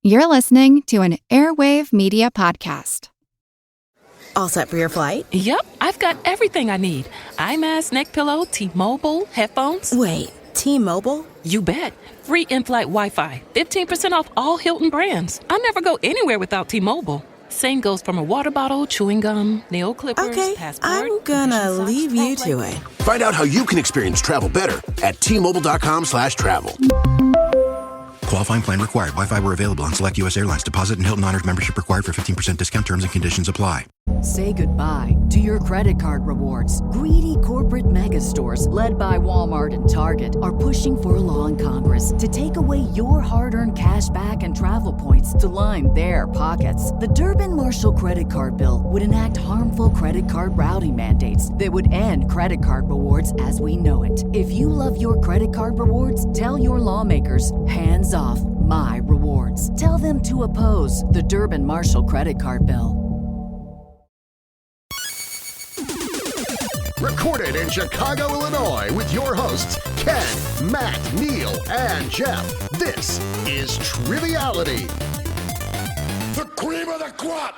You're listening to an Airwave Media Podcast. All set for your flight? Yep, I've got everything I need. Eye mask, neck pillow, T-Mobile, headphones. Wait, T-Mobile? You bet. Free in-flight Wi-Fi. 15% off all Hilton brands. I never go anywhere without T-Mobile. Same goes for my water bottle, chewing gum, nail clippers, okay, passport. I'm gonna leave you to it. Find out how you can experience travel better at T-Mobile.com/travel. Qualifying plan required. Wi-Fi were available on select U.S. airlines. Deposit and Hilton Honors membership required for 15% discount. Terms and conditions apply. Say goodbye to your credit card rewards. Greedy corporate mega stores, led by Walmart and Target, are pushing for a law in Congress to take away your hard-earned cash back and travel points to line their pockets. The Durbin-Marshall credit card bill would enact harmful credit card routing mandates that would end credit card rewards as we know it. If you love your credit card rewards, tell your lawmakers, hands off my rewards. Tell them to oppose the Durbin-Marshall credit card bill. Recorded in Chicago, Illinois, with your hosts, Ken, Matt, Neil, and Jeff. This is Triviality. The cream of the crop!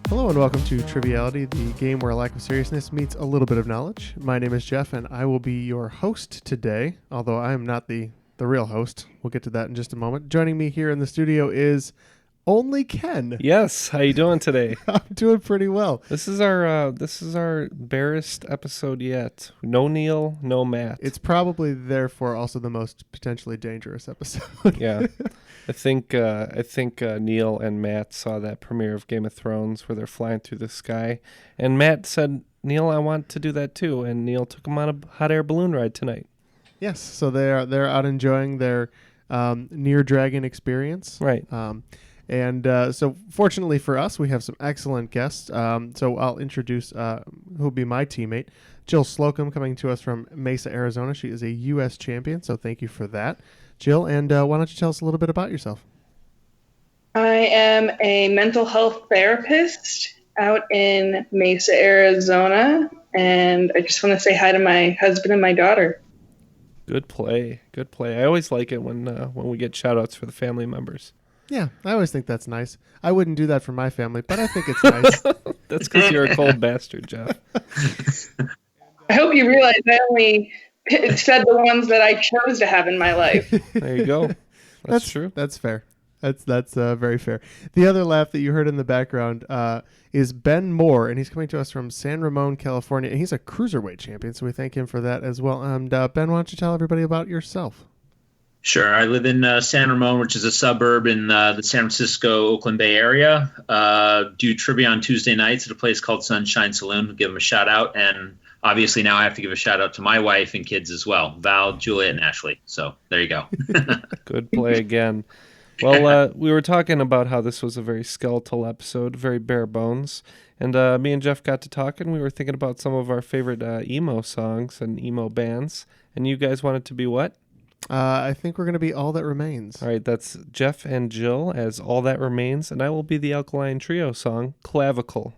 Hello and welcome to Triviality, the game where a lack of seriousness meets a little bit of knowledge. My name is Jeff, and I will be your host today, although I am not the real host. We'll get to that in just a moment. Joining me here in the studio is only Ken. Yes, how you doing today? I'm doing pretty well. This is our barest episode yet. No Neil, no Matt. It's probably therefore also the most potentially dangerous episode. Yeah, I think Neil and Matt saw that premiere of Game of Thrones where they're flying through the sky, and Matt said, "Neil, I want to do that too," and Neil took him on a hot air balloon ride tonight. Yes, so they're out enjoying their near dragon experience, right? And so fortunately for us, we have some excellent guests. So I'll introduce who'll be my teammate, Jill Slocum, coming to us from Mesa, Arizona. She is a U.S. champion, so thank you for that, Jill. And why don't you tell us a little bit about yourself? I am a mental health therapist out in Mesa, Arizona, and I just want to say hi to my husband and my daughter. Good play. I always like it when we get shout-outs for the family members. Yeah, I always think that's nice. I wouldn't do that for my family, but I think it's nice. That's because you're a cold bastard, Jeff. I hope you realize I only said the ones that I chose to have in my life. There you go. That's true. That's fair. That's very fair. The other laugh that you heard in the background is Ben Mohr, and he's coming to us from San Ramon, California, and he's a Cruiserweight champion, so we thank him for that as well. And Ben, why don't you tell everybody about yourself? Sure. I live in San Ramon, which is a suburb in the San Francisco, Oakland Bay area. Do trivia on Tuesday nights at a place called Sunshine Saloon. Give them a shout out. And obviously now I have to give a shout out to my wife and kids as well, Val, Juliet, and Ashley. So there you go. Good play again. Well, we were talking about how this was a very skeletal episode, very bare bones. And me and Jeff got to talking. We were thinking about some of our favorite emo songs and emo bands. And you guys wanted to be what? I think we're going to be All That Remains. All right, that's Jeff and Jill as All That Remains, and I will be the Alkaline Trio song, Clavicle.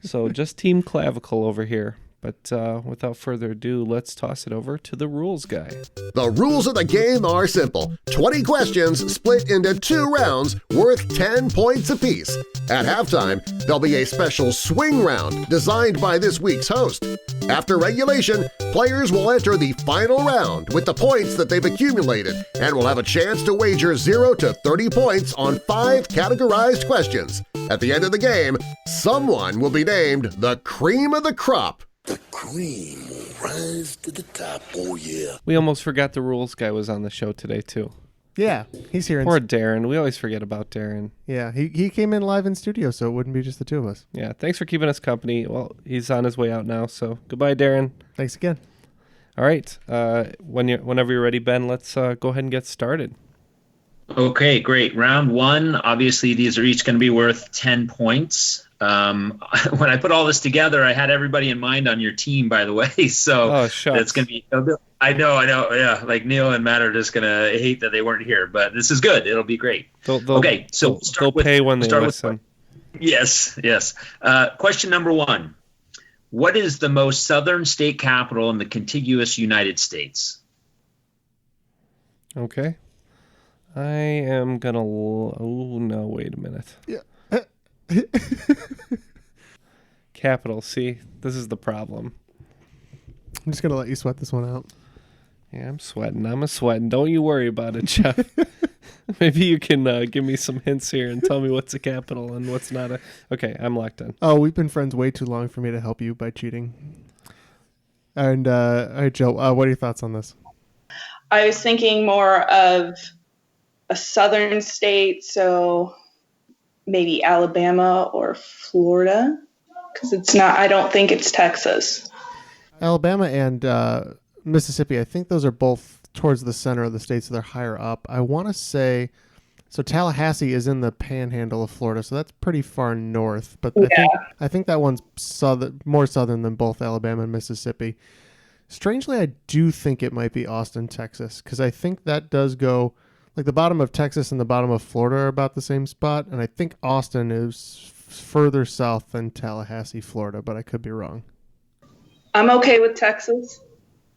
So just Team Clavicle over here. But without further ado, let's toss it over to the rules guy. The rules of the game are simple. 20 questions split into 2 rounds worth 10 points apiece. At halftime, there'll be a special swing round designed by this week's host. After regulation, players will enter the final round with the points that they've accumulated and will have a chance to wager 0 to 30 points on 5 categorized questions. At the end of the game, someone will be named the cream of the crop. The cream will rise to the top, oh yeah. We almost forgot the rules guy was on the show today, too. Yeah, he's here. Poor Darren. We always forget about Darren. Yeah, he came in live in studio, so it wouldn't be just the two of us. Yeah, thanks for keeping us company. Well, he's on his way out now, so goodbye, Darren. Thanks again. All right, whenever you're ready, Ben, let's go ahead and get started. Okay, great. Round 1, obviously these are each going to be worth 10 points. When I put all this together, I had everybody in mind on your team, by the way. So it's going to be, I know. Yeah. Like Neil and Matt are just going to hate that they weren't here, but this is good. It'll be great. Okay. So they'll pay when they listen. Yes. Question number 1. What is the most southern state capital in the contiguous United States? Okay. I am going to... Oh, no, wait a minute. Yeah. Capital. See, this is the problem. I'm just going to let you sweat this one out. Yeah, I'm sweating. Don't you worry about it, Jeff. Maybe you can give me some hints here and tell me what's a capital and what's not a... Okay, I'm locked in. Oh, we've been friends way too long for me to help you by cheating. And, all right, Jill, what are your thoughts on this? I was thinking more of a southern state, so maybe Alabama or Florida, because it's not, I don't think it's Texas. Alabama and Mississippi, I think those are both towards the center of the state, so they're higher up. I want to say, so Tallahassee is in the panhandle of Florida, so that's pretty far north. But yeah. I think that one's more southern than both Alabama and Mississippi. Strangely, I do think it might be Austin, Texas, because I think that does go, like the bottom of Texas and the bottom of Florida are about the same spot, and I think Austin is further south than Tallahassee, Florida, but I could be wrong. I'm okay with Texas.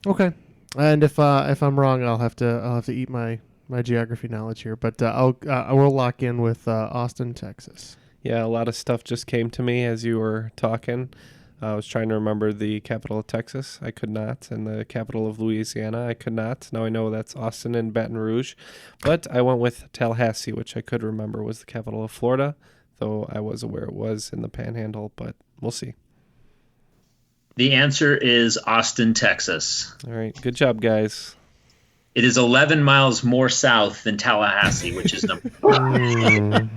Okay. And if I'm wrong, I'll have to eat my geography knowledge here. But I will lock in with Austin, Texas. Yeah, a lot of stuff just came to me as you were talking. I was trying to remember the capital of Texas. I could not. And the capital of Louisiana, I could not. Now I know that's Austin and Baton Rouge. But I went with Tallahassee, which I could remember was the capital of Florida, though I was aware it was in the Panhandle, but we'll see. The answer is Austin, Texas. All right. Good job, guys. It is 11 miles more south than Tallahassee, which is number 5.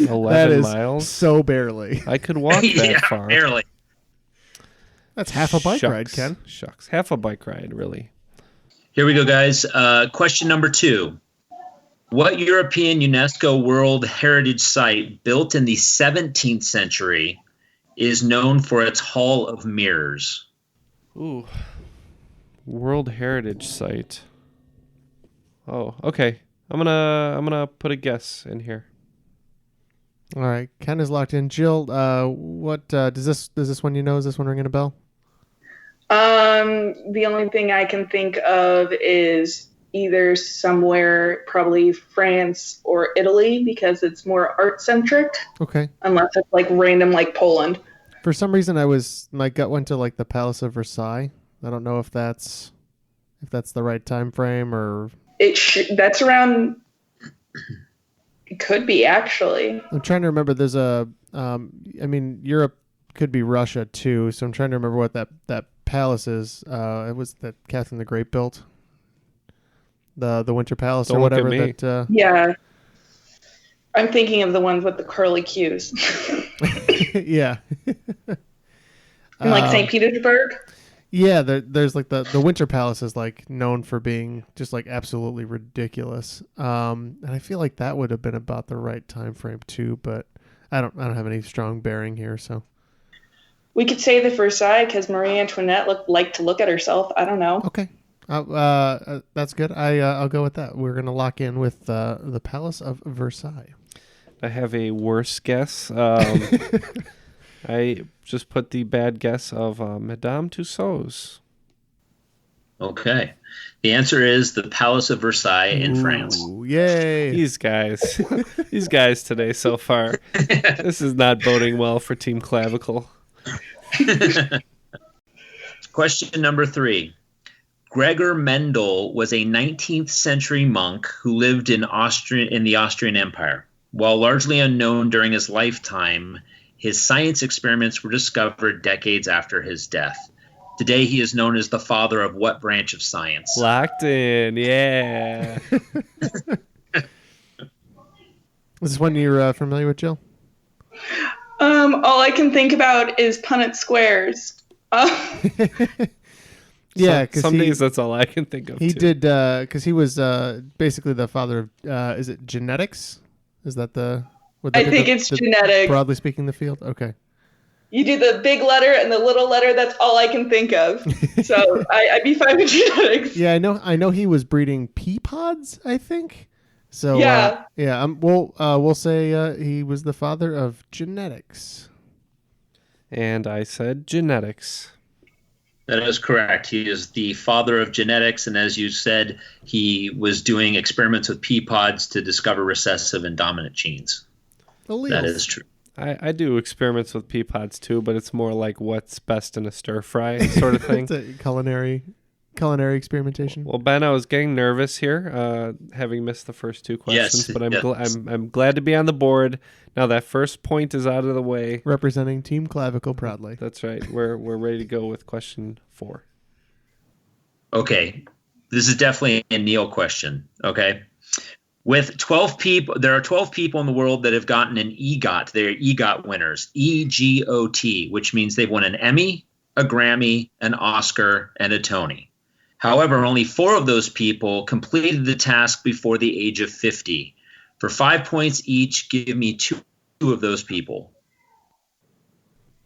11 miles? So barely. I could walk that far. Barely. That's half a bike ride, Ken. Shucks. Half a bike ride, really. Here we go, guys. Question number 2. What European UNESCO World Heritage Site built in the 17th century is known for its Hall of Mirrors? Ooh. World Heritage Site. Oh, okay. I'm gonna put a guess in here. All right, Ken is locked in. Jill, what does this one Is this one ringing a bell? The only thing I can think of is either somewhere, probably France or Italy, because it's more art centric. Okay. Unless it's like random, like Poland. For some reason, my gut went to like the Palace of Versailles. I don't know if that's the right time frame or. That's around. It could be actually. I'm trying to remember. There's Europe could be Russia too. So I'm trying to remember what that palace is. It was that Catherine the Great built. The Winter Palace or whatever that. Yeah. I'm thinking of the ones with the curly cues. Yeah. In like St. Petersburg. Yeah, there's like the Winter Palace is like known for being just like absolutely ridiculous. And I feel like that would have been about the right time frame too, but I don't have any strong bearing here, so. We could say the Versailles because Marie Antoinette liked to look at herself. I don't know. Okay. That's good. I'll go with that. We're gonna lock in with the Palace of Versailles. I have a worse guess. I just put the bad guess of Madame Tussauds. Okay. The answer is the Palace of Versailles in France. Yay. These guys today so far. This is not boding well for Team Clavicle. Question number 3. Gregor Mendel was a 19th century monk who lived in the Austrian Empire. While largely unknown during his lifetime, his science experiments were discovered decades after his death. Today, he is known as the father of what branch of science? Locked in, yeah. Is this one you're familiar with, Jill? All I can think about is Punnett Squares. Yeah, some days that's all I can think of. He did because he was basically the father of. Is it genetics? Is that the? I think it's genetics. Broadly speaking, the field. Okay. You do the big letter and the little letter. That's all I can think of. So I'd be fine with genetics. Yeah, I know he was breeding pea pods, I think. So yeah. We'll say he was the father of genetics. And I said genetics. That is correct. He is the father of genetics, and as you said, he was doing experiments with pea pods to discover recessive and dominant genes. Alleles. That is true. I do experiments with pea pods too, but it's more like what's best in a stir fry sort of thing. It's a culinary experimentation. Well, Ben, I was getting nervous here, having missed the first two questions, but I'm glad to be on the board. Now that first point is out of the way. Representing Team Clavicle proudly. That's right. We're ready to go with question 4. Okay. This is definitely a Neil question. Okay. With 12 people, there are 12 people in the world that have gotten an EGOT. They're EGOT winners, EGOT, which means they've won an Emmy, a Grammy, an Oscar, and a Tony. However, only 4 of those people completed the task before the age of 50. For 5 points each, give me 2 of those people.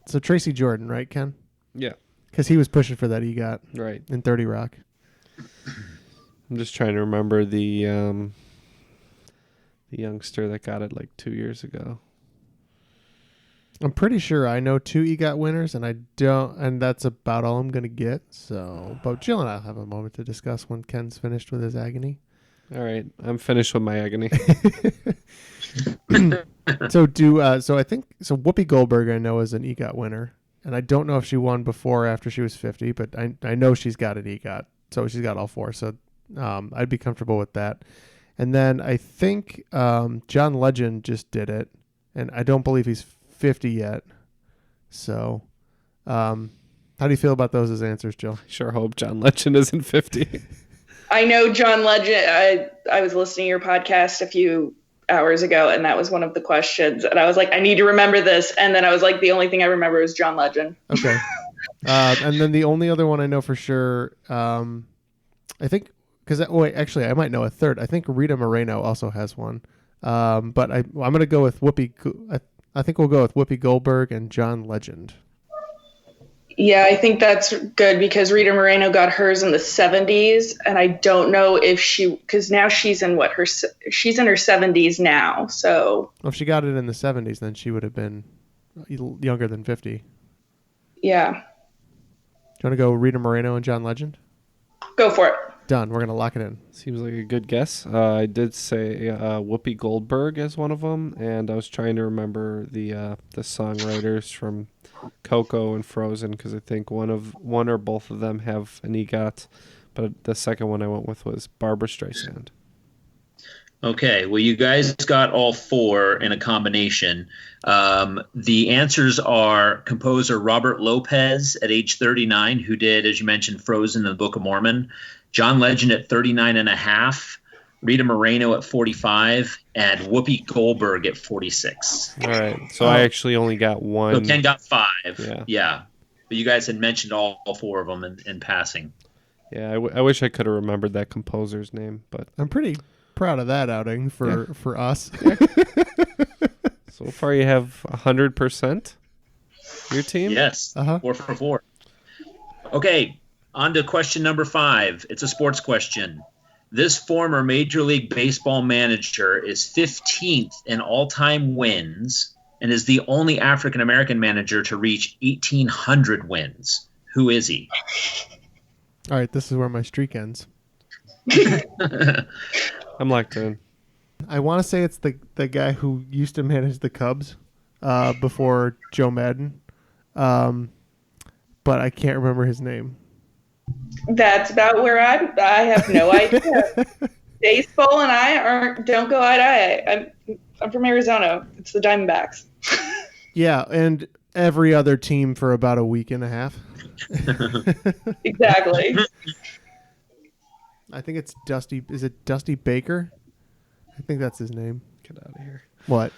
So Tracy Jordan, right, Ken? Yeah. Because he was pushing for that EGOT right in 30 Rock. I'm just trying to remember the youngster that got it like 2 years ago. I'm pretty sure I know 2 EGOT winners, and that's about all I'm going to get. So, but Jill and I'll have a moment to discuss when Ken's finished with his agony. All right, I'm finished with my agony. So I think Whoopi Goldberg I know is an EGOT winner, and I don't know if she won before or after she was 50, but I know she's got an EGOT, so she's got all 4. So I'd be comfortable with that. And then I think John Legend just did it, and I don't believe he's 50 yet. So how do you feel about those as answers, Jill? Sure hope John Legend isn't 50. I know John Legend. I was listening to your podcast a few hours ago, and that was one of the questions. And I was like, I need to remember this. And then I was like, the only thing I remember is John Legend. Okay. And then the only other one I know for sure, I think, actually, I might know a third. I think Rita Moreno also has one. But I'm going to go with Whoopi. I think we'll go with Whoopi Goldberg and John Legend. Yeah, I think that's good because Rita Moreno got hers in the 70s, and I don't know if because now she's in she's in her 70s now, so. Well, if she got it in the 70s, then she would have been younger than 50. Yeah. Do you want to go Rita Moreno and John Legend? Go for it. Done. We're going to lock it in. Seems like a good guess. I did say Whoopi Goldberg as one of them, and I was trying to remember the songwriters from Coco and Frozen because I think one or both of them have an EGOT, but the second one I went with was Barbra Streisand. Okay, well, you guys got all 4 in a combination. The answers are composer Robert Lopez at age 39, who did, as you mentioned, Frozen and the Book of Mormon. John Legend at 39 and a half, Rita Moreno at 45, and Whoopi Goldberg at 46. All right, so I actually only got 1. So Ken got 5. Yeah. But you guys had mentioned all 4 of them in passing. Yeah, I wish I could have remembered that composer's name, but I'm pretty proud of that outing for us. So far you have 100%? Your team? Yes, 4 for 4. Okay. On to question number 5. It's a sports question. This former Major League Baseball manager is 15th in all-time wins and is the only African-American manager to reach 1,800 wins. Who is he? All right, this is where my streak ends. I'm locked in. I want to say it's the guy who used to manage the Cubs before Joe Madden, but I can't remember his name. That's about where I have no idea. Baseball and I don't go eye to eye. I'm from Arizona. It's the Diamondbacks. Yeah, and every other team for about a week and a half. Exactly. I think it's Dusty. Is it Dusty Baker? I think that's his name. Get out of here. What?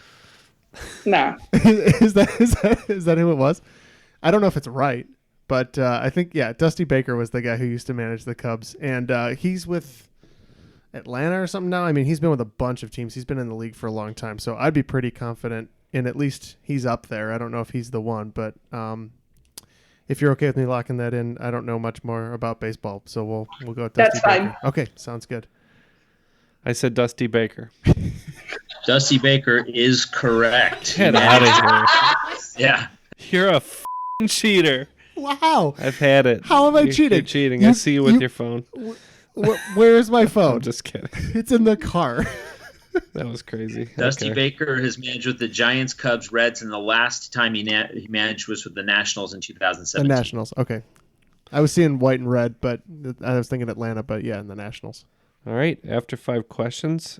No. Is that who it was? I don't know if it's right. But I think, Dusty Baker was the guy who used to manage the Cubs. And he's with Atlanta or something now. I mean, he's been with a bunch of teams. He's been in the league for a long time. So I'd be pretty confident in at least he's up there. I don't know if he's the one. But if you're okay with me locking that in, I don't know much more about baseball. So we'll go with Dusty Baker. Fine. Okay, sounds good. I said Dusty Baker. Dusty Baker is correct. Get out of here. Yeah. You're a cheater. Wow. I've had it. How am I cheating? You're cheating. I see you with your phone. Where's my phone? I'm just kidding. It's in the car. That was crazy. Dusty Baker has managed with the Giants, Cubs, Reds, and the last time he managed was with the Nationals in 2017. The Nationals, okay. I was seeing white and red, but I was thinking Atlanta, but yeah, in the Nationals. All right, after 5 questions,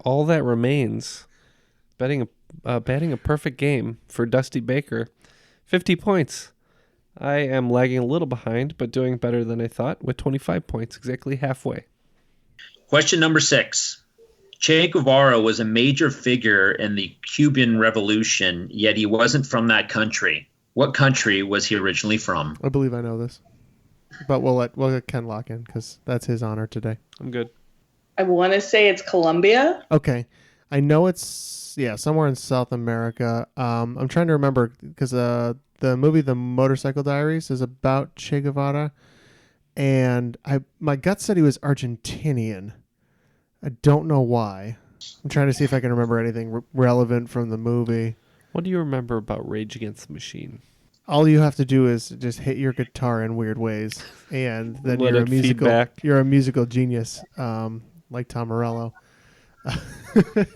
all that remains, batting a perfect game for Dusty Baker, 50 points. I am lagging a little behind, but doing better than I thought with 25 points, exactly halfway. Question number 6. Che Guevara was a major figure in the Cuban Revolution, yet he wasn't from that country. What country was he originally from? I believe I know this, but we'll let Ken lock in because that's his honor today. I'm good. I want to say it's Colombia. Okay, I know it's somewhere in South America. I'm trying to remember because the movie The Motorcycle Diaries is about Che Guevara, and my gut said he was Argentinian. I don't know why. I'm trying to see if I can remember anything relevant from the movie. What do you remember about Rage Against the Machine? All you have to do is just hit your guitar in weird ways, and then Let you're a musical genius, like Tom Morello. Because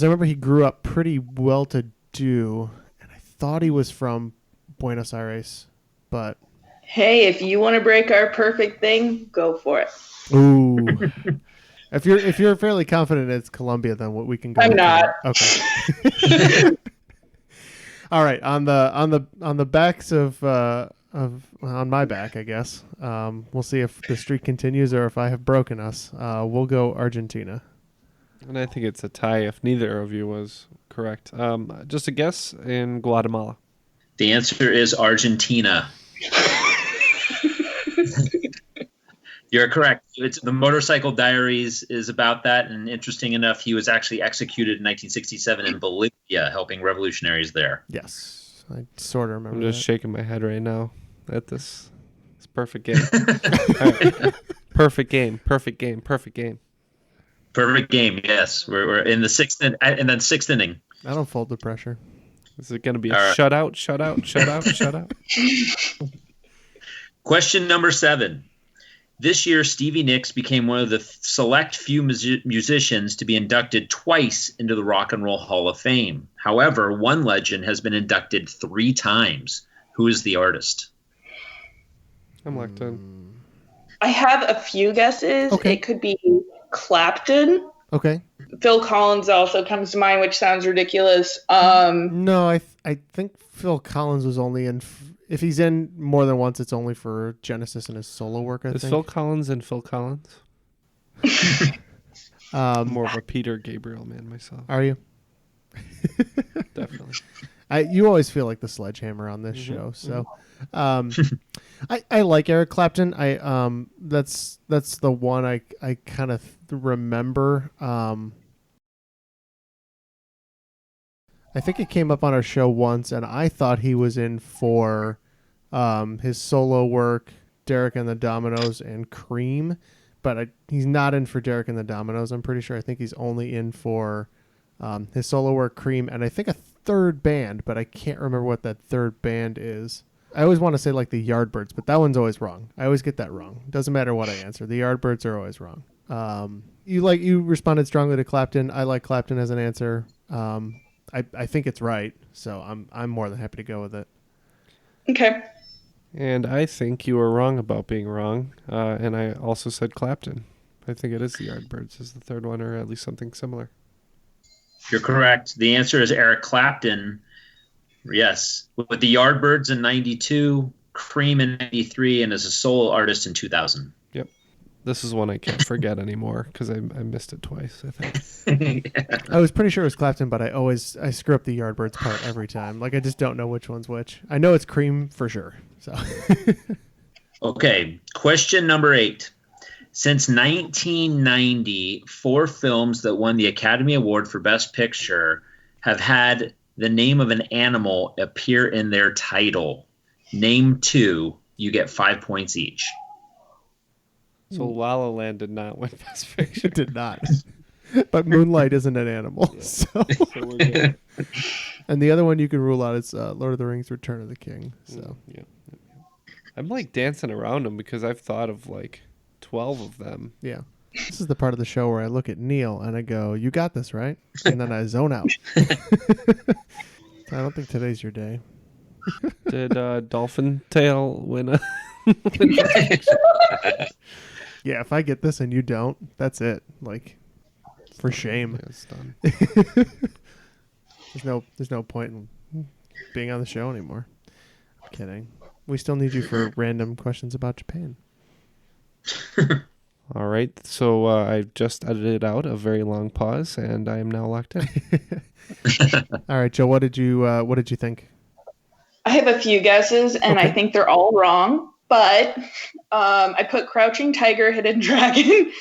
I remember he grew up pretty well-to-do, and I thought he was from Buenos Aires, but Hey, if you want to break our perfect thing, go for it. ooh. If you're fairly confident it's Colombia, then what we can go. I'm not. Okay. All right, on the backs of on my back, I guess. We'll see if the streak continues or if I have broken us. We'll go Argentina. And I think it's a tie if neither of you was correct. Just a guess in Guatemala. The answer is Argentina. You're correct. It's The Motorcycle Diaries is about that, and interesting enough, he was actually executed in 1967 in Bolivia, helping revolutionaries there. Yes, I sort of remember. I'm just that. shaking my head right now at this. It's perfect game. Right. Perfect game. Perfect game. Perfect game. Perfect game. Yes, we're in the sixth inning. I don't fold the pressure. Is it going to be a shutout? Shutout? Shutout? Shutout? Question number 7. This year, Stevie Nicks became one of the select few musicians to be inducted twice into the Rock and Roll Hall of Fame. However, one legend has been inducted 3 times. Who is the artist? I'm locked in. I have a few guesses. Okay. It could be Clapton. Okay. Phil Collins also comes to mind, which sounds ridiculous. No, I think Phil Collins was only in. If he's in more than once, it's only for Genesis and his solo work. I think. Phil Collins and Phil Collins? More of a Peter Gabriel man myself. Are you? Definitely. You always feel like the sledgehammer on this show. So, I like Eric Clapton. That's the one I kind of remember. I think it came up on our show once, and I thought he was in for his solo work, Derek and the Dominoes, and Cream, but he's not in for Derek and the Dominoes. I'm pretty sure. I think he's only in for his solo work, Cream, and I think a third band, but I can't remember what that third band is. I always want to say like the Yardbirds, but that one's always wrong. I always get that wrong. Doesn't matter what I answer. The Yardbirds are always wrong. You responded strongly to Clapton. I like Clapton as an answer. I think it's right, so I'm more than happy to go with it. Okay. And I think you were wrong about being wrong, and I also said Clapton. I think it is the Yardbirds is the third one, or at least something similar. You're correct. The answer is Eric Clapton. Yes, with the Yardbirds in 92, Cream in 93, and as a solo artist in 2000. Yep. This is one I can't forget anymore because I missed it twice, I think. Yeah. I was pretty sure it was Clapton, but I screw up the Yardbirds part every time. Like, I just don't know which one's which. I know it's Cream for sure. So. Okay, question number 8. Since 1990, 4 films that won the Academy Award for Best Picture have had the name of an animal appear in their title. Name 2. You get 5 points each. So La La Land did not win Best Picture. It did not. But Moonlight isn't an animal. Yeah. So we're good. And the other one you can rule out is Lord of the Rings: Return of the King. So yeah. I'm like dancing around them because I've thought of like 12 of them. Yeah. This is the part of the show where I look at Neil and I go, "You got this, right?" And then I zone out. I don't think today's your day. Did Dolphin Tail win a... Yeah, if I get this and you don't, that's it. Like, for shame. Yeah, it's done. There's no point in being on the show anymore. I'm kidding. We still need you for random questions about Japan. All right, so I just edited out a very long pause, and I am now locked in. All right, Joe, what did you think? I have a few guesses, and I think they're all wrong. But I put Crouching Tiger, Hidden Dragon,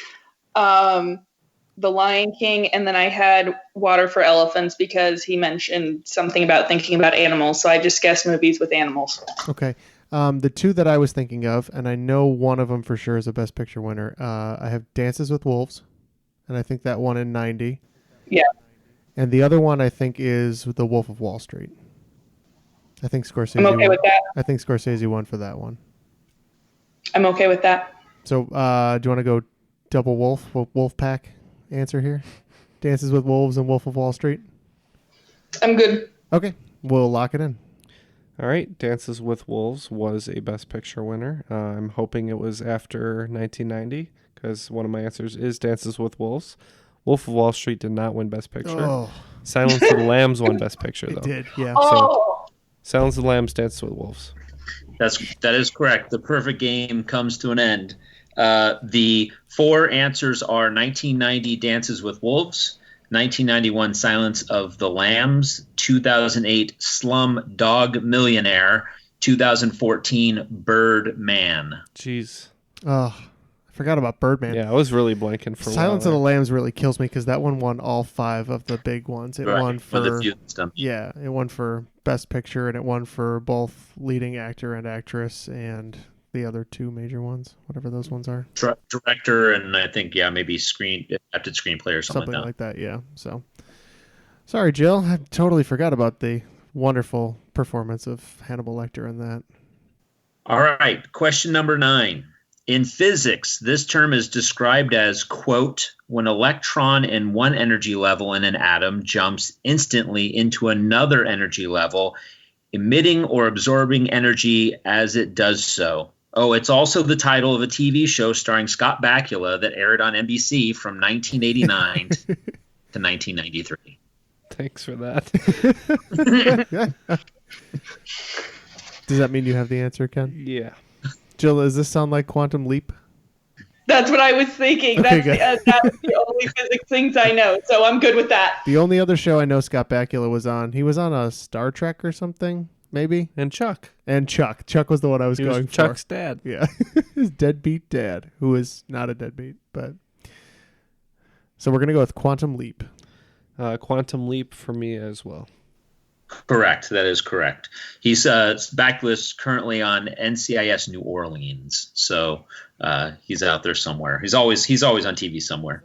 The Lion King, and then I had Water for Elephants because he mentioned something about thinking about animals. So I just guessed movies with animals. Okay. The two that I was thinking of, and I know one of them for sure is a Best Picture winner. I have Dances with Wolves, and I think that won in 90. Yeah. And the other one I think is The Wolf of Wall Street. I think Scorsese. I'm okay with that. I think Scorsese won for that one. I'm okay with that. So, do you want to go double wolf pack answer here? Dances with Wolves and Wolf of Wall Street? I'm good. Okay, we'll lock it in. All right, Dances with Wolves was a Best Picture winner. I'm hoping it was after 1990 because one of my answers is Dances with Wolves. Wolf of Wall Street did not win Best Picture. Oh. Silence of the Lambs won Best Picture, though. It did, yeah. Oh. So, Silence of the Lambs, Dances with Wolves. That is correct. The perfect game comes to an end. The four answers are 1990 Dances with Wolves, 1991 Silence of the Lambs, 2008 Slum Dog Millionaire, 2014 Birdman. Jeez. Oh, I forgot about Birdman. Yeah, I was really blanking for a while. Silence of the Lambs really kills me because that one won all five of the big ones. It won for it won for Best Picture, and it won for both leading actor and actress, and the other two major ones, whatever those ones are. Director, and I think maybe adapted screenplay or something like that. Yeah. So, sorry, Jill, I totally forgot about the wonderful performance of Hannibal Lecter in that. All right, question number 9. In physics, this term is described as, quote, when an electron in one energy level in an atom jumps instantly into another energy level, emitting or absorbing energy as it does so. Oh, it's also the title of a TV show starring Scott Bakula that aired on NBC from 1989 to 1993. Thanks for that. Does that mean you have the answer, Ken? Yeah. Jill, does this sound like Quantum Leap? That's what I was thinking. Okay, That's the only physics things I know, so I'm good with that. The only other show I know Scott Bakula was on, he was on a Star Trek or something, maybe? And Chuck. Chuck was the one I was going for. Chuck's dad. Yeah. His deadbeat dad, who is not a deadbeat, but... So we're going to go with Quantum Leap. Quantum Leap for me as well. Correct. That is correct. He's Bakula's currently on NCIS New Orleans, so he's out there somewhere. He's always on TV somewhere.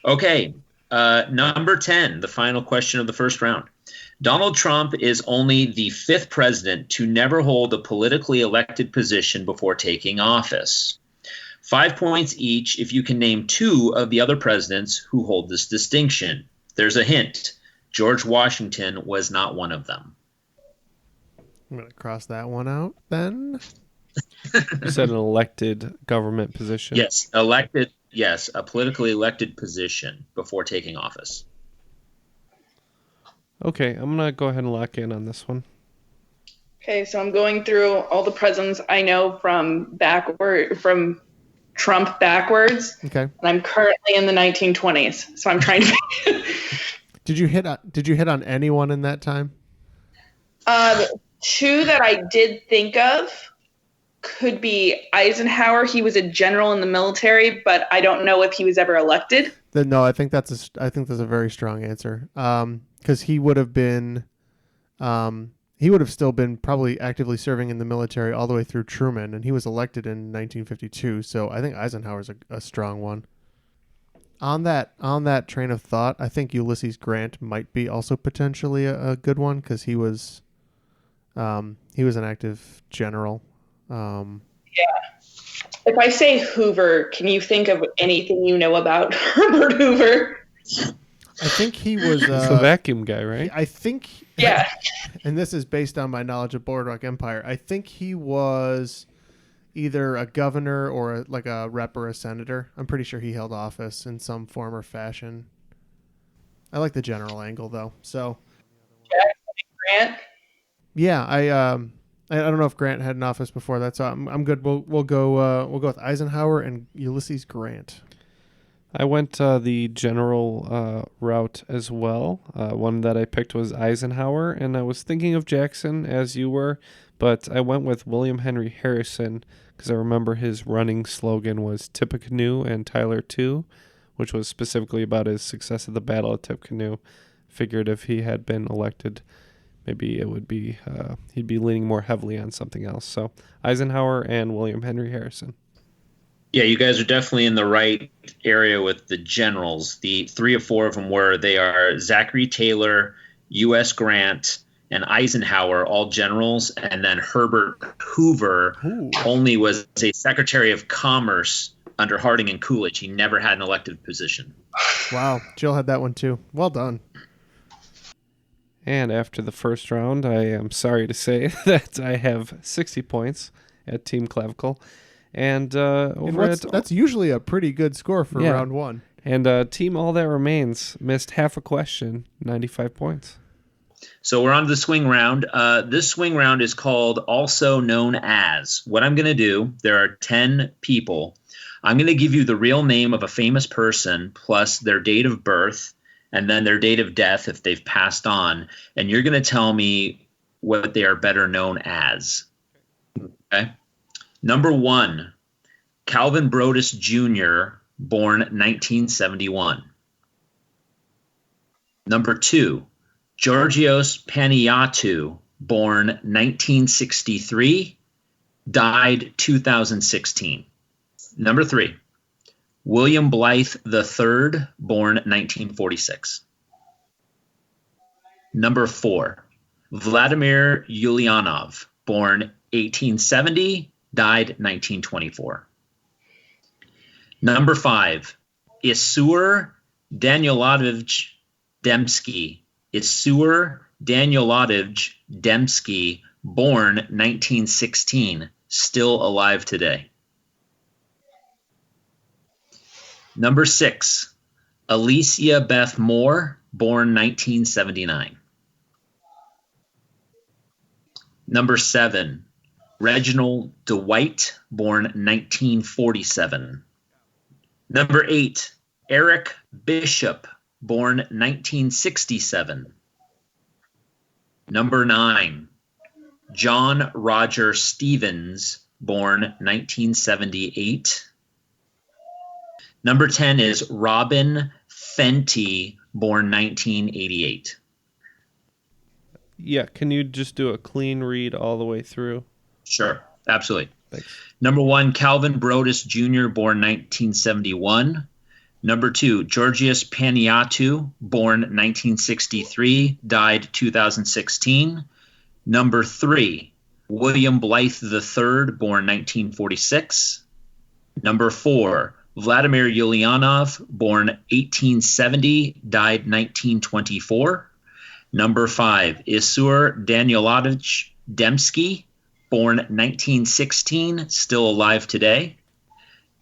Okay, number 10, the final question of the first round. Donald Trump is only the 5th president to never hold a politically elected position before taking office. 5 points each if you can name 2 of the other presidents who hold this distinction. There's a hint. George Washington was not one of them. I'm going to cross that one out then. You said an elected government position? Yes, elected. Yes, a politically elected position before taking office. Okay, I'm going to go ahead and lock in on this one. Okay, so I'm going through all the presidents I know from Trump backwards. Okay. And I'm currently in the 1920s, so I'm trying to... Did you hit on anyone in that time? 2 that I did think of could be Eisenhower. He was a general in the military, but I don't know if he was ever elected. No, I think that's a very strong answer. Because he would have still been probably actively serving in the military all the way through Truman, and he was elected in 1952. So I think Eisenhower's a strong one. On that train of thought, I think Ulysses Grant might be also potentially a good one because he was an active general. If I say Hoover, can you think of anything you know about Herbert Hoover? I think he was the vacuum guy, right? I think. Yeah. And this is based on my knowledge of Boardwalk Empire. I think he was either a governor or like a rep or a senator. I'm pretty sure he held office in some form or fashion. I like the general angle though. So Grant. Yeah, I don't know if Grant had an office before that, so I'm good. We'll go with Eisenhower and Ulysses Grant. I went the general route as well. One that I picked was Eisenhower, and I was thinking of Jackson as you were, but I went with William Henry Harrison because I remember his running slogan was Tippecanoe and Tyler too, which was specifically about his success at the Battle of Tippecanoe. Figured if he had been elected, maybe it would be he'd be leaning more heavily on something else. So Eisenhower and William Henry Harrison. Yeah, you guys are definitely in the right area with the generals. The 3 or 4 of them they are Zachary Taylor, U.S. Grant, and Eisenhower, all generals, and then Herbert Hoover only was a Secretary of Commerce under Harding and Coolidge. He never had an elected position. Wow, Jill had that one too. Well done. And after the first round, I am sorry to say that I have 60 points at Team Clavicle. And that's usually a pretty good score for round one. And Team All That Remains missed half a question, 95 points. So we're on to the swing round. This swing round is called Also Known As. What I'm going to do, there are 10 people. I'm going to give you the real name of a famous person plus their date of birth and then their date of death if they've passed on. And you're going to tell me what they are better known as. Okay. Number 1, Calvin Brodus Jr., born 1971. Number 2, Georgios Paniatou, born 1963, died 2016. Number 3, William Blythe III, born 1946. Number 4, Vladimir Ulyanov, born 1870, died 1924. Number 5, Isur Danielovich Demsky. Isur Danielovich Demsky, born 1916, still alive today. Number 6, Alicia Beth Mohr, born 1979. Number 7, Reginald Dwight, born 1947. Number 8, Eric Bishop, born 1967. Number 9, John Roger Stevens, born 1978. Number 10 is Robin Fenty, born 1988. Yeah, can you just do a clean read all the way through? Sure, absolutely. Thanks. Number 1, Calvin Brodus Jr., born 1971. Number 2, Georgios Paniatou, born 1963, died 2016. Number 3, William Blythe III, born 1946. Number 4, Vladimir Ulyanov, born 1870, died 1924. Number 5, Isur Danielovich Demsky, born 1916, still alive today.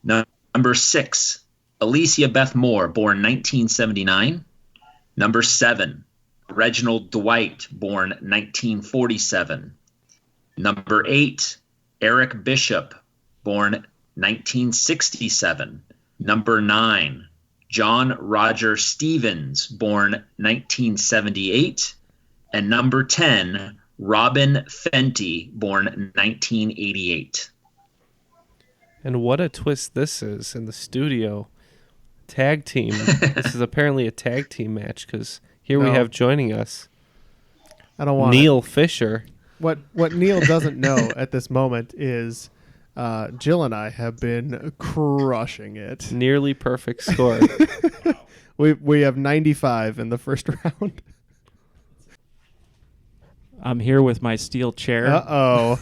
Number 6, Alicia Beth Mohr, born 1979. Number 7, Reginald Dwight, born 1947. Number 8, Eric Bishop, born 1967. Number 9, John Roger Stevens, born 1978. And number 10, Robin Fenty, born 1988. And what a twist this is in the studio. Tag team. This is apparently a tag team match because here we have joining us I don't want Neil Fisher. What Neil doesn't know at this moment is Jill and I have been crushing it. Nearly perfect score. We have 95 in the first round. I'm here with my steel chair. Uh-oh.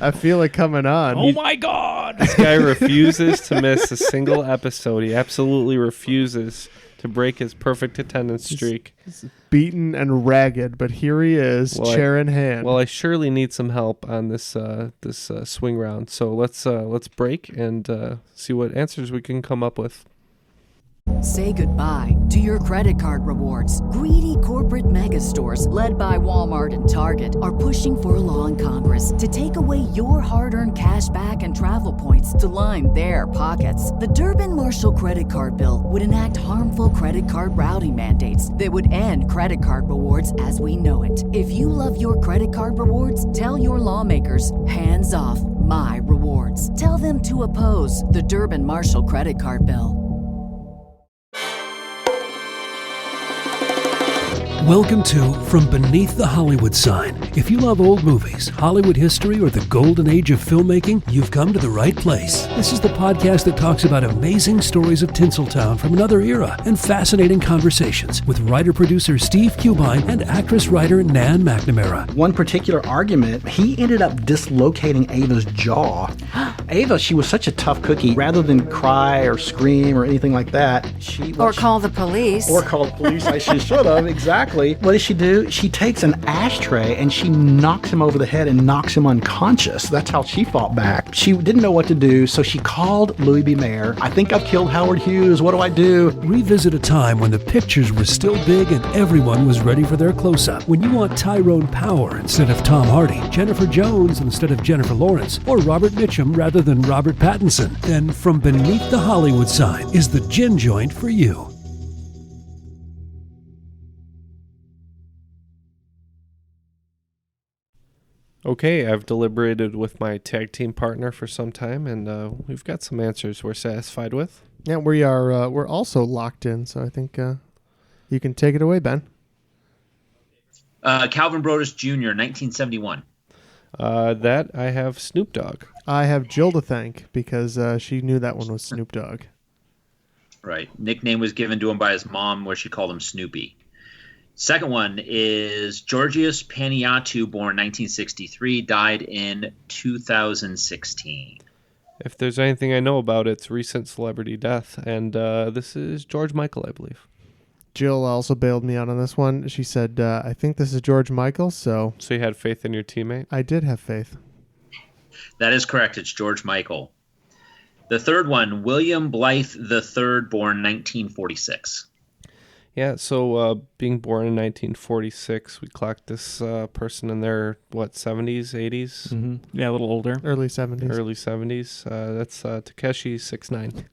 I feel it coming on. Oh, my God. This guy refuses to miss a single episode. He absolutely refuses to break his perfect attendance streak. He's beaten and ragged, but here he is, chair in hand. Well, I surely need some help on this swing round. So let's break and see what answers we can come up with. Say goodbye to your credit card rewards. Greedy corporate mega stores, led by Walmart and Target, are pushing for a law in Congress to take away your hard-earned cash back and travel points to line their pockets. The Durbin-Marshall credit card bill would enact harmful credit card routing mandates that would end credit card rewards as we know it. If you love your credit card rewards, tell your lawmakers, hands off my rewards. Tell them to oppose the Durbin-Marshall credit card bill. Welcome to From Beneath the Hollywood Sign. If you love old movies, Hollywood history, or the golden age of filmmaking, you've come to the right place. This is the podcast that talks about amazing stories of Tinseltown from another era and fascinating conversations with writer-producer Steve Cubine and actress-writer Nan McNamara. One particular argument, he ended up dislocating Ava's jaw. Ava, she was such a tough cookie. Rather than cry or scream or anything like that, Or call the police. She should have, exactly. What does she do? She takes an ashtray and she knocks him over the head and knocks him unconscious. That's how she fought back. She didn't know what to do, so she called Louis B. Mayer. I think I've killed Howard Hughes. What do I do? Revisit a time when the pictures were still big and everyone was ready for their close-up. When you want Tyrone Power instead of Tom Hardy, Jennifer Jones instead of Jennifer Lawrence, or Robert Mitchum rather than Robert Pattinson, then From Beneath the Hollywood Sign is the gin joint for you. Okay, I've deliberated with my tag team partner for some time, and we've got some answers we're satisfied with. Yeah, we are. We're also locked in, so I think you can take it away, Ben. Calvin Brodus Jr., 1971. That I have Snoop Dogg. I have Jill to thank because she knew that one was Snoop Dogg. Right. Nickname was given to him by his mom where she called him Snoopy. Second one is Georgios Paniatou, born 1963, died in 2016. If there's anything I know about, it's recent celebrity death, and this is George Michael, I believe. Jill also bailed me out on this one. She said, I think this is George Michael, so... So you had faith in your teammate? I did have faith. That is correct. It's George Michael. The third one, William Blythe III, born 1946. Yeah, so being born in 1946, we clocked this person in their, 70s, 80s? Mm-hmm. Yeah, a little older. Early 70s. Early 70s. That's Takeshi 6ix9ine.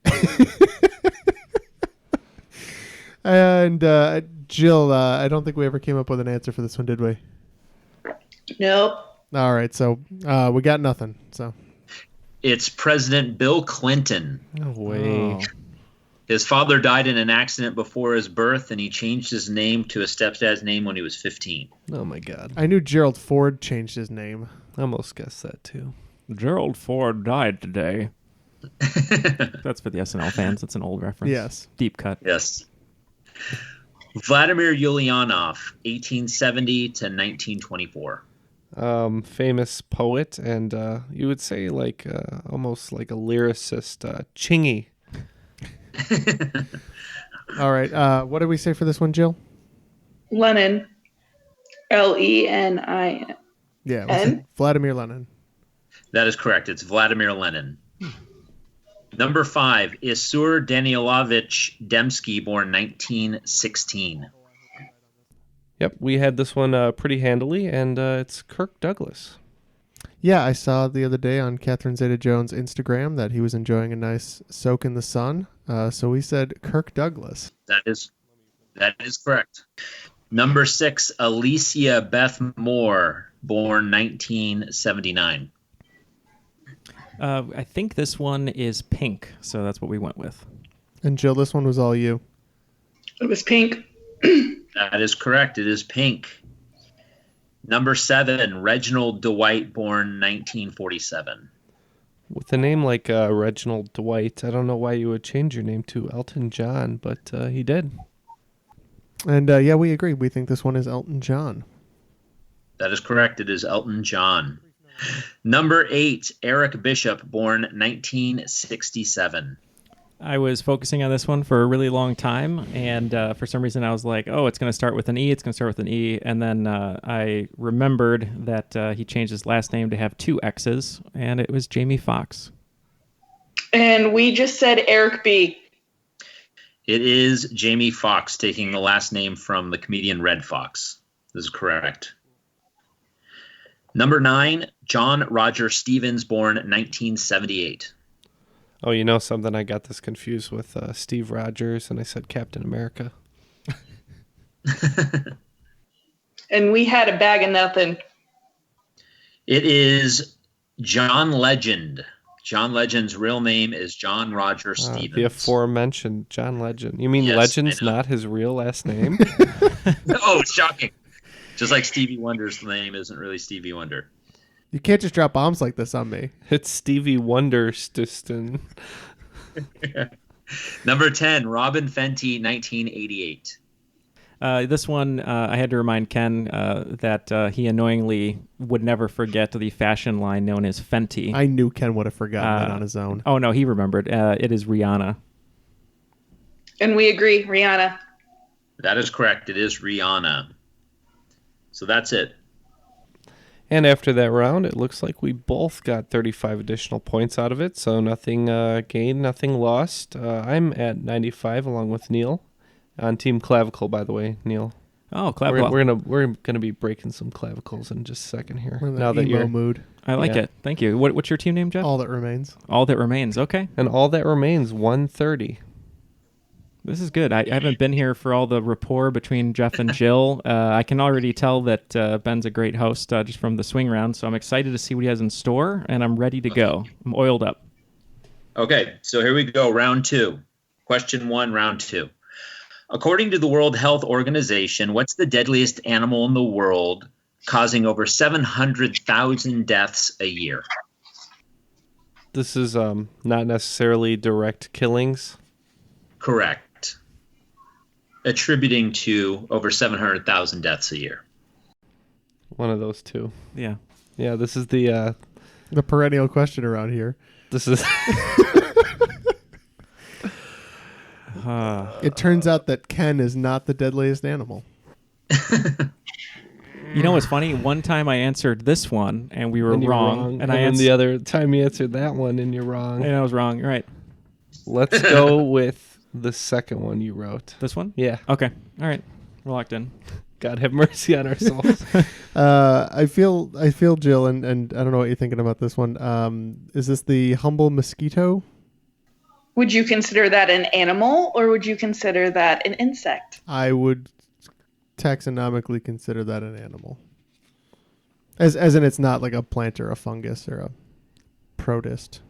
And Jill, I don't think we ever came up with an answer for this one, did we? Nope. All right, so we got nothing. So it's President Bill Clinton. No way. Oh. His father died in an accident before his birth, and he changed his name to his stepdad's name when he was 15. Oh, my God. I knew Gerald Ford changed his name. I almost guessed that, too. Gerald Ford died today. That's for the SNL fans. It's an old reference. Yes. Deep cut. Yes. Vladimir Ulyanov, 1870 to 1924. Famous poet, and you would say almost like a lyricist, Chingy. All right. What did we say for this one, Jill? Lenin. Lenin. Yeah. Vladimir Lenin. That is correct. It's Vladimir Lenin. Number 5, Isur Danielovich Dembski, born 1916. Yep, we had this one pretty handily, and it's Kirk Douglas. Yeah, I saw the other day on Catherine Zeta-Jones' Instagram that he was enjoying a nice soak in the sun. So we said Kirk Douglas. That is correct. Number 6, Alicia Beth Moore, born 1979. I think this one is Pink, so that's what we went with. And Jill, this one was all you. It was Pink. That is correct. It is Pink. Number 7, Reginald Dwight, born 1947. With a name like Reginald Dwight, I don't know why you would change your name to Elton John, but he did. And we agree. We think this one is Elton John. That is correct. It is Elton John. Number 8, Eric Bishop, born 1967. I was focusing on this one for a really long time, and for some reason I was like, oh, it's going to start with an E, and then I remembered that he changed his last name to have 2 X's, and it was Jamie Foxx. And we just said Eric B. It is Jamie Foxx, taking the last name from the comedian Red Fox. This is correct. Number 9, John Roger Stevens, born 1978. Oh, you know something? I got this confused with Steve Rogers, and I said Captain America. And we had a bag of nothing. It is John Legend. John Legend's real name is John Roger Stevens. The aforementioned John Legend. You mean Yes, Legend's not his real last name? Oh, shocking. Just like Stevie Wonder's name isn't really Stevie Wonder. You can't just drop bombs like this on me. It's Stevie Wonderstiston. Number 10, Robin Fenty, 1988. This one, I had to remind Ken that he annoyingly would never forget the fashion line known as Fenty. I knew Ken would have forgotten that on his own. Oh, no, he remembered. It is Rihanna. And we agree, Rihanna. That is correct. It is Rihanna. So that's it. And after that round, it looks like we both got 35 additional points out of it. So nothing gained, nothing lost. I'm at 95 along with Neil. On Team Clavicle, by the way, Neil. Oh, Clavicle. We're gonna be breaking some clavicles in just a second here. We're in the emo mood. I like it. Thank you. What's your team name, Jeff? All That Remains. All That Remains. Okay. And All That Remains 130. This is good. I haven't been here for all the rapport between Jeff and Jill. I can already tell that Ben's a great host just from the swing round, so I'm excited to see what he has in store, and I'm ready to go. I'm oiled up. Okay, so here we go. Round 2. Question 1, round 2. According to the World Health Organization, what's the deadliest animal in the world, causing over 700,000 deaths a year? This is not necessarily direct killings. Correct. Attributing to over 700,000 deaths a year. One of those two. Yeah. Yeah, this is the perennial question around here. This is It turns out that Ken is not the deadliest animal. You know what's funny? One time I answered this one and we were wrong. And then the other time you answered that one and you're wrong. And I was wrong. You're right. Let's go with the second one you wrote. This one? Yeah. Okay. All right. We're locked in. God have mercy on our souls. I feel Jill, and I don't know what you're thinking about this one. Is this the humble mosquito? Would you consider that an animal, or would you consider that an insect? I would taxonomically consider that an animal. As in it's not like a plant or a fungus or a protist.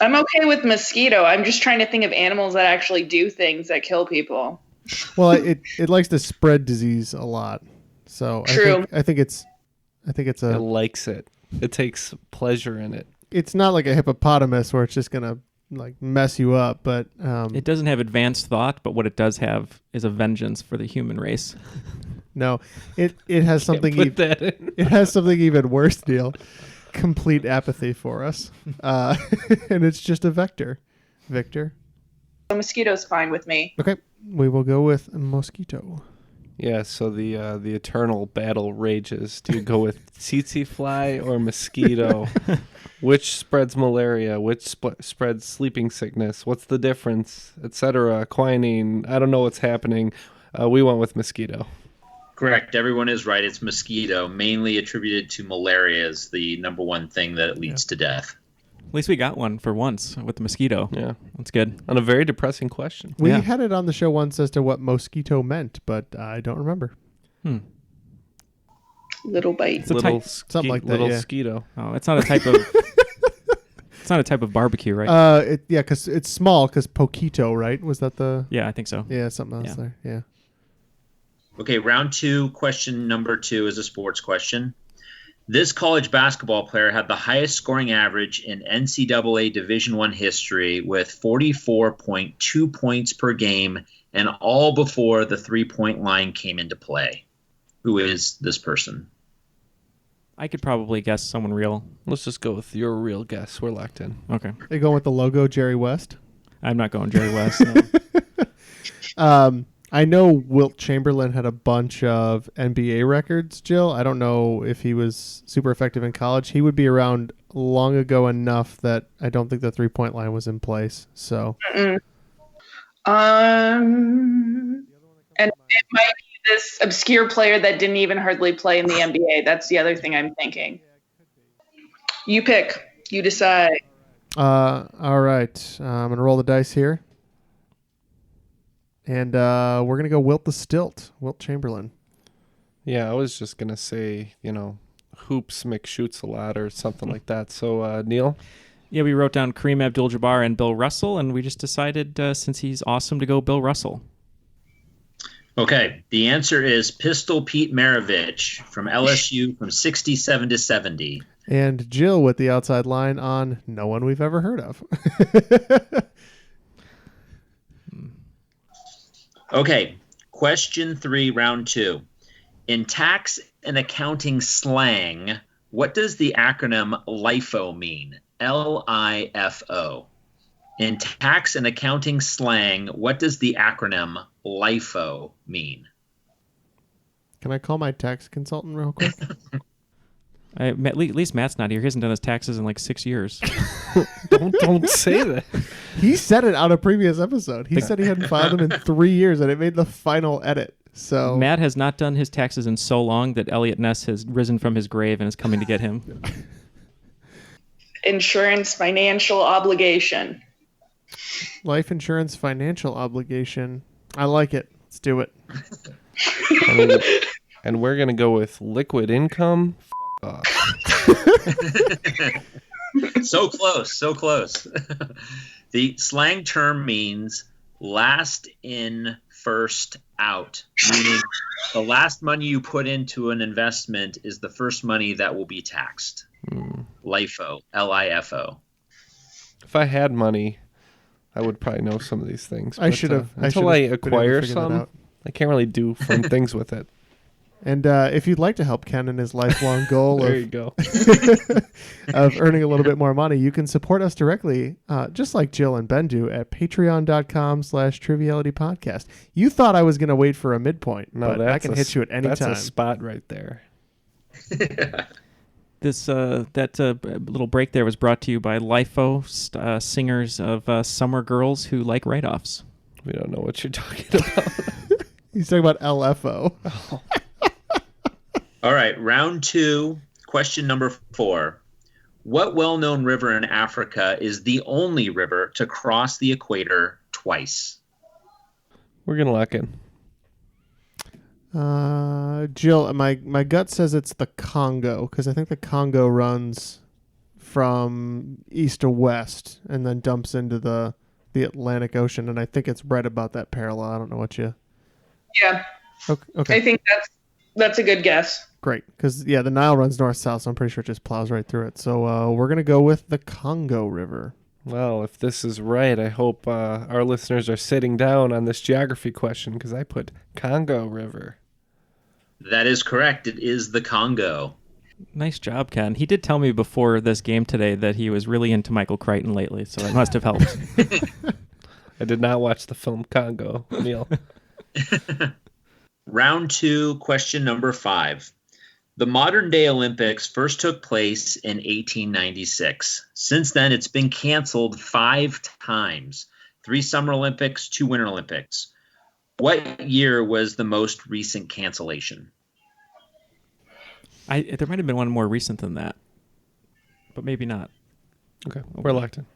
I'm okay with mosquito. I'm just trying to think of animals that actually do things that kill people. Well, it likes to spread disease a lot. So True. I think it's a. It likes it. It takes pleasure in it. It's not like a hippopotamus where it's just gonna like mess you up, but it doesn't have advanced thought, but what it does have is a vengeance for the human race. No, it has something. It has something even worse, Neil. Complete apathy for us, and it's just a vector. Victor. The mosquito's fine with me. Okay, we will go with mosquito. Yeah, so the eternal battle rages. Do you go with tsetse fly or mosquito? Which spreads malaria? Which spreads sleeping sickness? What's the difference? Etc. Quinine. I don't know what's happening. We went with mosquito. Correct. Everyone is right. It's mosquito, mainly attributed to malaria as the number one thing that leads to death. At least we got one for once with the mosquito. Yeah. That's good. On a very depressing question. We had it on the show once as to what mosquito meant, but I don't remember. Little bite. It's a type, something like that. Little yeah. mosquito. Oh, it's not a type of. It's not a type of barbecue, right? Because it's small. Because poquito, right? Was that the? Yeah, I think so. Yeah, something else there. Yeah. Okay, round 2, question number 2 is a sports question. This college basketball player had the highest scoring average in NCAA Division I history with 44.2 points per game, and all before the three-point line came into play. Who is this person? I could probably guess someone real. Let's just go with your real guess. We're locked in. Okay. Are you going with the logo, Jerry West? I'm not going Jerry West. No. I know Wilt Chamberlain had a bunch of NBA records, Jill. I don't know if he was super effective in college. He would be around long ago enough that I don't think the three-point line was in place. So, and it might be this obscure player that didn't even hardly play in the NBA. That's the other thing I'm thinking. You pick. You decide. All right. I'm going to roll the dice here. And we're going to go Wilt Chamberlain. Yeah, I was just going to say, Hoops McShoots a lot or something like that. So, Neil? Yeah, we wrote down Kareem Abdul-Jabbar and Bill Russell, and we just decided, since he's awesome, to go Bill Russell. Okay, the answer is Pistol Pete Maravich from LSU from 67 to 70. And Jill with the outside line on no one we've ever heard of. Okay, question 3, round 2. In tax and accounting slang, what does the acronym LIFO mean? LIFO. In tax and accounting slang, what does the acronym LIFO mean? Can I call my tax consultant real quick? At least Matt's not here. He hasn't done his taxes in like 6 years. Don't say that. He said it on a previous episode. He said he hadn't filed them in 3 years, and it made the final edit. So Matt has not done his taxes in so long that Elliot Ness has risen from his grave and is coming to get him. Insurance financial obligation. Life insurance financial obligation. I like it. Let's do it. And we're going to go with liquid income. So close. The slang term means last in, first out, meaning the last money you put into an investment is the first money that will be taxed. LIFO, L-I-F-O. If I had money, I would probably know some of these things. I should have. Until I acquire some, I can't really do fun things with it. And if you'd like to help Ken in his lifelong goal there you go. of earning a little bit more money, you can support us directly, just like Jill and Ben do, at patreon.com/Triviality Podcast. You thought I was going to wait for a midpoint, but I can hit you at any time. That's a spot right there. This little break there was brought to you by LIFO, singers of Summer Girls Who Like Write-Offs. We don't know what you're talking about. He's talking about LFO. Oh. All right, round 2, question number 4. What well-known river in Africa is the only river to cross the equator twice? We're going to lock in. Jill, my gut says it's the Congo, because I think the Congo runs from east to west and then dumps into the Atlantic Ocean, and I think it's right about that parallel. I don't know what you... Yeah. Okay. I think that's a good guess. Great, because the Nile runs north-south, so I'm pretty sure it just plows right through it. So we're going to go with the Congo River. Well, if this is right, I hope our listeners are sitting down on this geography question, because I put Congo River. That is correct. It is the Congo. Nice job, Ken. He did tell me before this game today that he was really into Michael Crichton lately, so it must have helped. I did not watch the film Congo, Neil. Round 2, question number 5. The modern-day Olympics first took place in 1896. Since then, it's been canceled 5 times. 3 Summer Olympics, 2 Winter Olympics. What year was the most recent cancellation? There might have been one more recent than that, but maybe not. Okay, we're locked in.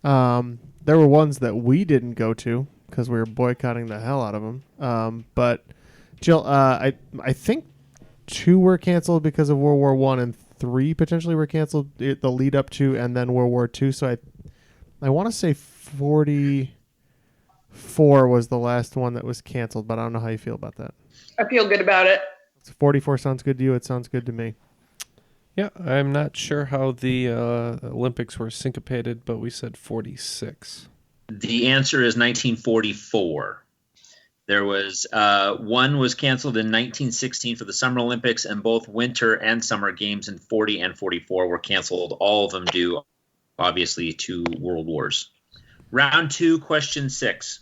There were ones that we didn't go to because we were boycotting the hell out of them. But Jill, I think 2 were canceled because of World War I, and 3 potentially were canceled the lead up to, and then World War II. So I want to say 44 was the last one that was canceled, but I don't know how you feel about that. I feel good about it. 44 sounds good to you. It sounds good to me. Yeah, I'm not sure how the Olympics were syncopated, but we said 46. The answer is 1944. There was one was canceled in 1916 for the Summer Olympics, and both Winter and Summer Games in 40 and 44 were canceled. All of them due, obviously, to world wars. Round 2, question 6.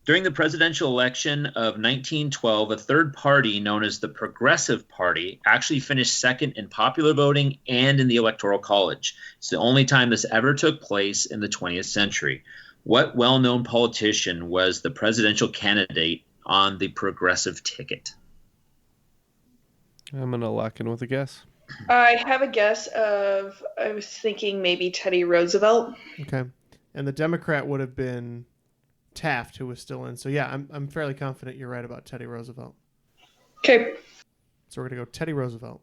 During the presidential election of 1912, a third party known as the Progressive Party actually finished second in popular voting and in the Electoral College. It's the only time this ever took place in the 20th century. What well-known politician was the presidential candidate on the Progressive ticket? I'm going to lock in with a guess. I have a guess of, I was thinking maybe Teddy Roosevelt. Okay. And the Democrat would have been Taft, who was still in. So yeah, I'm fairly confident you're right about Teddy Roosevelt. Okay. So we're going to go Teddy Roosevelt.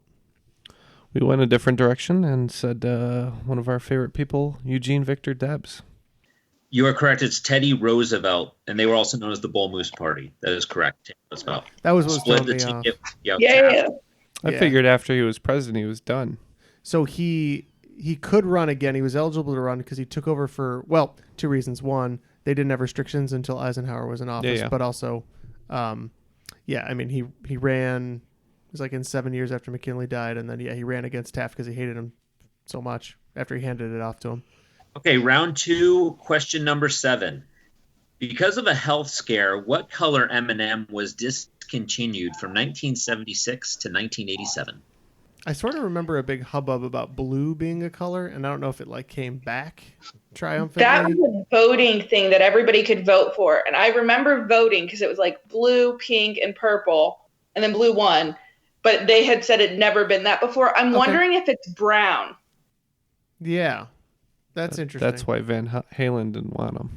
We went a different direction and said one of our favorite people, Eugene Victor Debs. You are correct. It's Teddy Roosevelt, and they were also known as the Bull Moose Party. That is correct. Roosevelt. That was what was Split throwing the me ticket. off. Yeah. I figured after he was president, he was done. So he could run again. He was eligible to run because he took over for, well, two reasons. One, they didn't have restrictions until Eisenhower was in office, but also, I mean, he ran, it was like in 7 years after McKinley died, and then, he ran against Taft because he hated him so much after he handed it off to him. Okay, round 2, question number 7. Because of a health scare, what color M&M was discontinued from 1976 to 1987? I sort of remember a big hubbub about blue being a color, and I don't know if it came back triumphantly. That was a voting thing that everybody could vote for. And I remember voting because it was like blue, pink, and purple, and then blue won. But they had said it'd never been that before. I'm wondering if it's brown. Yeah, that's interesting. That's why Van Halen didn't want him.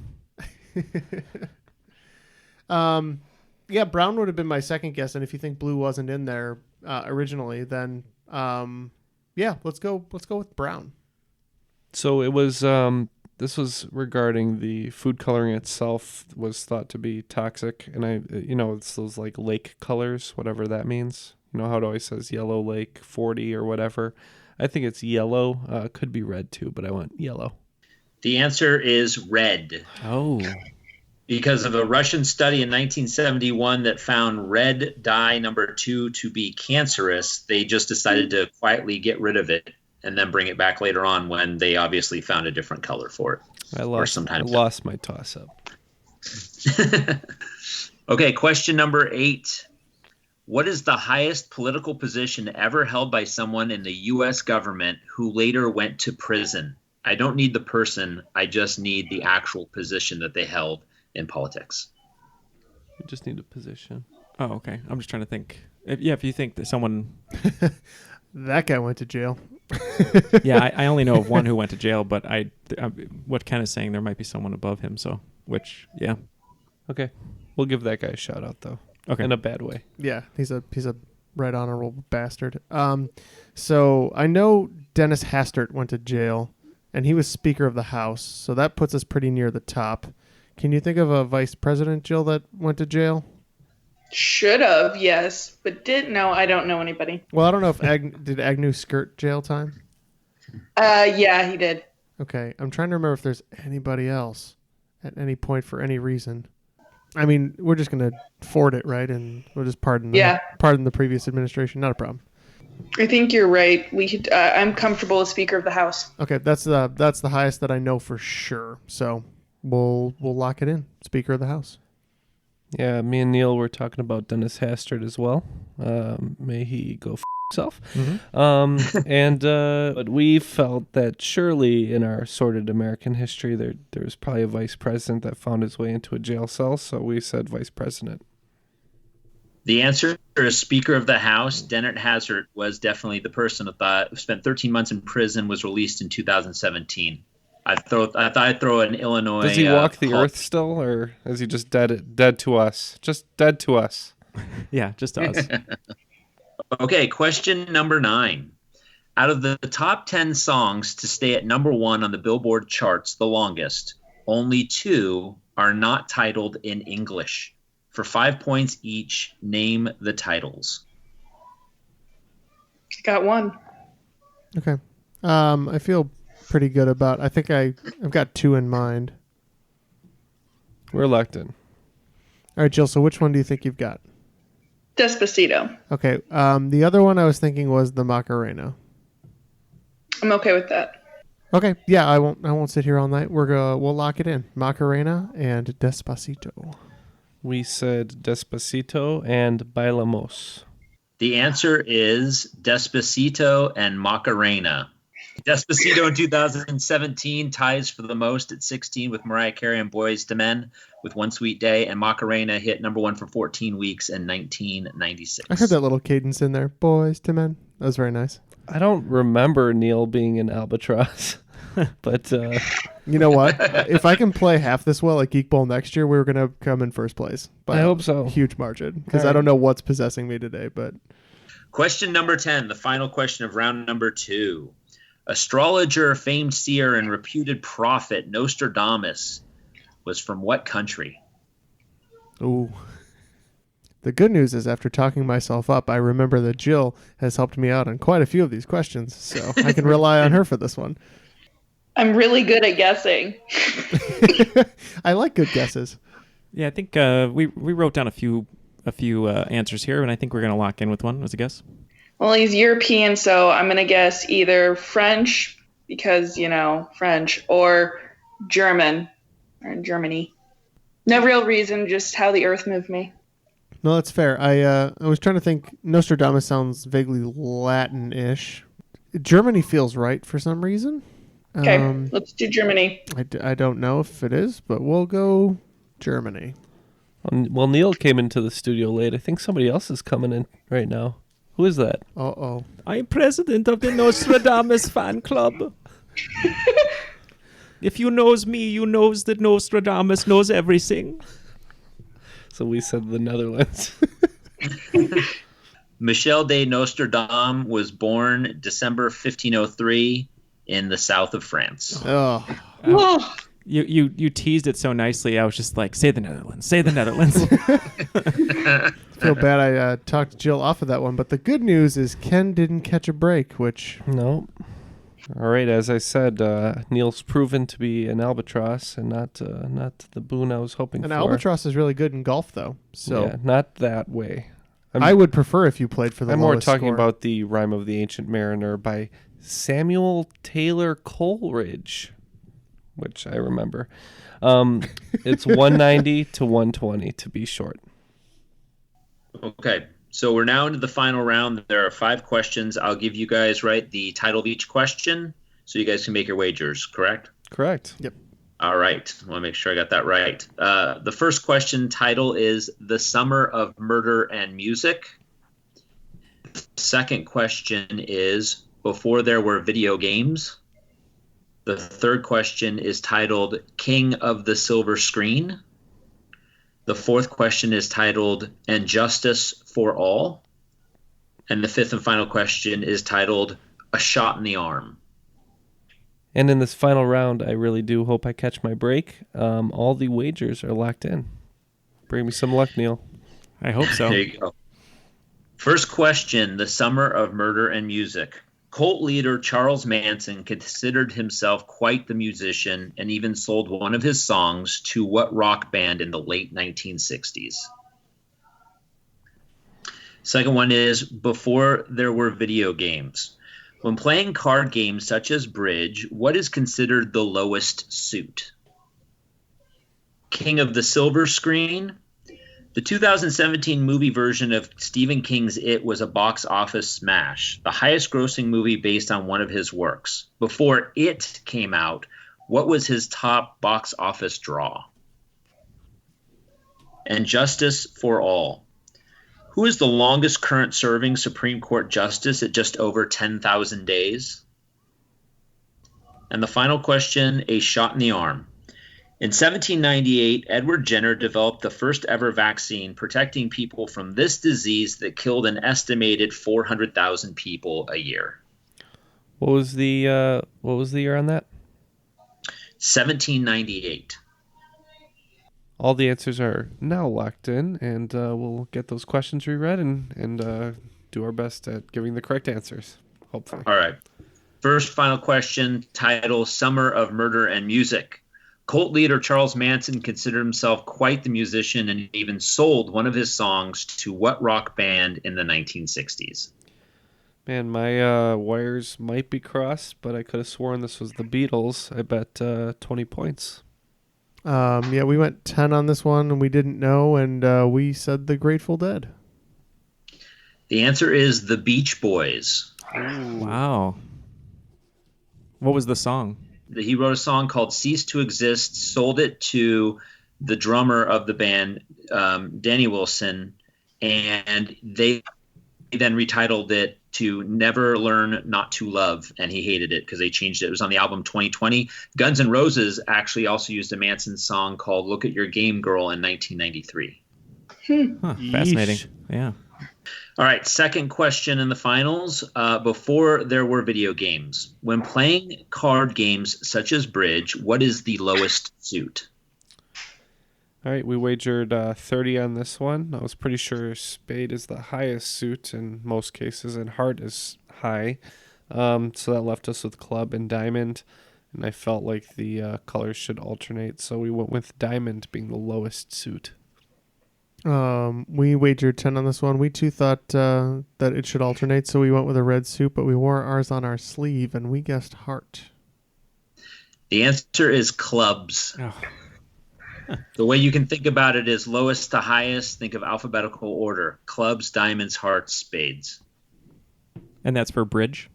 Yeah, brown would have been my second guess, and if you think blue wasn't in there originally, then let's go with brown. So it was this was regarding the food coloring itself was thought to be toxic, and it's those like lake colors, whatever that means. You know how it always says yellow lake 40 or whatever. I think it's yellow. Could be red too, but I want yellow. The answer is red. Oh. Because of a Russian study in 1971 that found red dye number 2 to be cancerous, they just decided to quietly get rid of it and then bring it back later on when they obviously found a different color for it. I lost my toss-up. Okay, question number 8. What is the highest political position ever held by someone in the U.S. government who later went to prison? I don't need the person. I just need the actual position that they held in politics. You just need a position. Oh, okay. I'm just trying to think. If you think that someone... That guy went to jail. Yeah, I only know of one who went to jail, but what Ken is saying, there might be someone above him, yeah. Okay. We'll give that guy a shout out, though. Okay. In a bad way. Yeah, he's a right honorable bastard. So I know Dennis Hastert went to jail, and he was Speaker of the House, so that puts us pretty near the top. Can you think of a vice president, Jill, that went to jail? Should have, yes, but didn't know. I don't know anybody. Well, I don't know if did Agnew skirt jail time? Yeah, he did. Okay, I'm trying to remember if there's anybody else at any point for any reason. I mean, we're just going to forward it, right? And we'll just pardon the previous administration. Not a problem. I think you're right. We could. I'm comfortable as Speaker of the House. Okay, that's the highest that I know for sure. So we'll lock it in. Speaker of the House. Yeah, me and Neil were talking about Dennis Hastert as well. May he go himself. Mm-hmm. But we felt that surely in our sordid American history, there was probably a vice president that found his way into a jail cell. So we said vice president. The answer is Speaker of the House. Dennis Hastert was definitely the person that spent 13 months in prison, was released in 2017. I thought I'd throw an Illinois. Does he walk the earth still, or is he just dead to us? Just dead to us. Yeah, just to us. Okay, question number 9. Out of the top 10 songs to stay at number 1 on the Billboard charts the longest, only 2 are not titled in English. For 5 points each, name the titles. Got one. Okay. I feel pretty good about. I think I've got 2 in mind. We're locked in. All right, Jill. So which one do you think you've got? Despacito. Okay. The other one I was thinking was the Macarena. I'm okay with that. Okay. Yeah, I won't sit here all night. We'll lock it in. Macarena and Despacito. We said Despacito and Bailamos. The answer is Despacito and Macarena. Despacito in 2017 ties for the most at 16 with Mariah Carey and Boyz II Men with One Sweet Day, and Macarena hit number 1 for 14 weeks in 1996. I heard that little cadence in there. Boyz II Men. That was very nice. I don't remember Neil being an albatross, but you know what? If I can play half this well at Geek Bowl next year, we're gonna come in first place. I hope so. Huge margin, because I don't know what's possessing me today. But question number 10, the final question of round number 2. Astrologer, famed seer, and reputed prophet Nostradamus was from what country? Ooh. The good news is, after talking myself up, I remember that Jill has helped me out on quite a few of these questions, so I can rely on her for this one. I'm really good at guessing. I like good guesses. Yeah, I think we wrote down a few answers here, and I think we're going to lock in with one as a guess. Well, he's European, so I'm going to guess either French, because, French, or German, or Germany. No real reason, just how the earth moved me. No, that's fair. I was trying to think. Nostradamus sounds vaguely Latin-ish. Germany feels right for some reason. Okay, let's do Germany. I don't know if it is, but we'll go Germany. Well, Neil came into the studio late. I think somebody else is coming in right now. Who is that? Uh-oh. I'm president of the Nostradamus fan club. If you knows me, you knows that Nostradamus knows everything. So we said the Netherlands. Michel de Nostradam was born December 1503 in the south of France. Oh. You teased it so nicely. I was just like, say the Netherlands. Say the Netherlands. I feel bad I talked Jill off of that one, but the good news is Ken didn't catch a break, which... No. All right, as I said, Neil's proven to be an albatross and not the boon I was hoping for. An albatross is really good in golf, though. So yeah, not that way. I would prefer if you played for the I'm lowest more talking score. about the Rime of the Ancient Mariner by Samuel Taylor Coleridge, which I remember. It's 190 to 120 to be short. Okay, so we're now into the final round. There are 5 questions. I'll give you guys the title of each question so you guys can make your wagers, correct? Correct. Yep. All right. I want to make sure I got that right. The first question title is The Summer of Murder and Music. The second question is Before There Were Video Games. The third question is titled King of the Silver Screen. The fourth question is titled And Justice for All. And the fifth and final question is titled A Shot in the Arm. And in this final round, I really do hope I catch my break. All the wagers are locked in. Bring me some luck, Neil. I hope so. There you go. First question, The Summer of Murder and Music. Cult leader Charles Manson considered himself quite the musician and even sold one of his songs to what rock band in the late 1960s? Second one is Before There Were Video Games. When playing card games such as bridge, what is considered the lowest suit? King of the Silver Screen. The 2017 movie version of Stephen King's It was a box office smash, the highest grossing movie based on one of his works. Before It came out, what was his top box office draw? And Justice for All. Who is the longest current serving Supreme Court justice at just over 10,000 days? And the final question, A Shot in the Arm. In 1798, Edward Jenner developed the first ever vaccine protecting people from this disease that killed an estimated 400,000 people a year. What was the year on that? 1798. All the answers are now locked in, and we'll get those questions reread and do our best at giving the correct answers, hopefully. All right. First final question, title Summer of Murder and Music. Cult leader Charles Manson considered himself quite the musician and even sold one of his songs to what rock band in the 1960s? Man, my wires might be crossed, but I could have sworn this was the Beatles. I bet 20 points. Yeah, we went 10 on this one, and we didn't know, and we said the Grateful Dead. The answer is the Beach Boys. Ooh. Wow. What was the song? He wrote a song called Cease to Exist, sold it to the drummer of the band, Danny Wilson, and they then retitled it to Never Learn Not to Love, and he hated it because they changed it. It was on the album 2020. Guns N' Roses actually also used a Manson song called Look at Your Game Girl in 1993. Huh, fascinating. Yeah. All right, second question in the finals. Before there were video games, when playing card games such as bridge, what is the lowest suit? All right, we wagered 30 on this one. I was pretty sure spade is the highest suit in most cases, and heart is high. So that left us with club and diamond, and I felt like the colors should alternate, so we went with diamond being the lowest suit. We wagered 10 on this one. We too thought that it should alternate, so we went with a red suit, but we wore ours on our sleeve, and we guessed heart. The answer is clubs. Oh. The way you can think about it is lowest to highest. Think of alphabetical order. Clubs, diamonds, hearts, spades. And that's for bridge?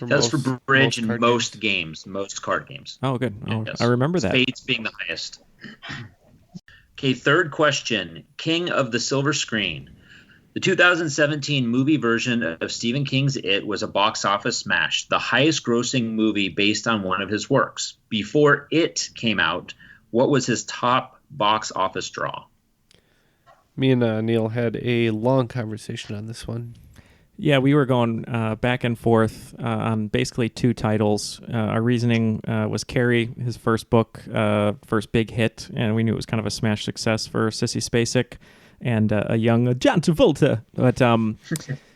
That's for bridge in most games, most card games. Oh, good. Oh, Yes. I remember that. Spades being the highest. Okay, third question. King of the Silver Screen. The 2017 movie version of Stephen King's It was a box office smash, the highest grossing movie based on one of his works. Before It came out, what was his top box office draw? Me and Neil had a long conversation on this one. Yeah, we were going back and forth on basically two titles. Our reasoning was Carrie, his first book, first big hit, and we knew it was kind of a smash success for Sissy Spacek and a young John Travolta. But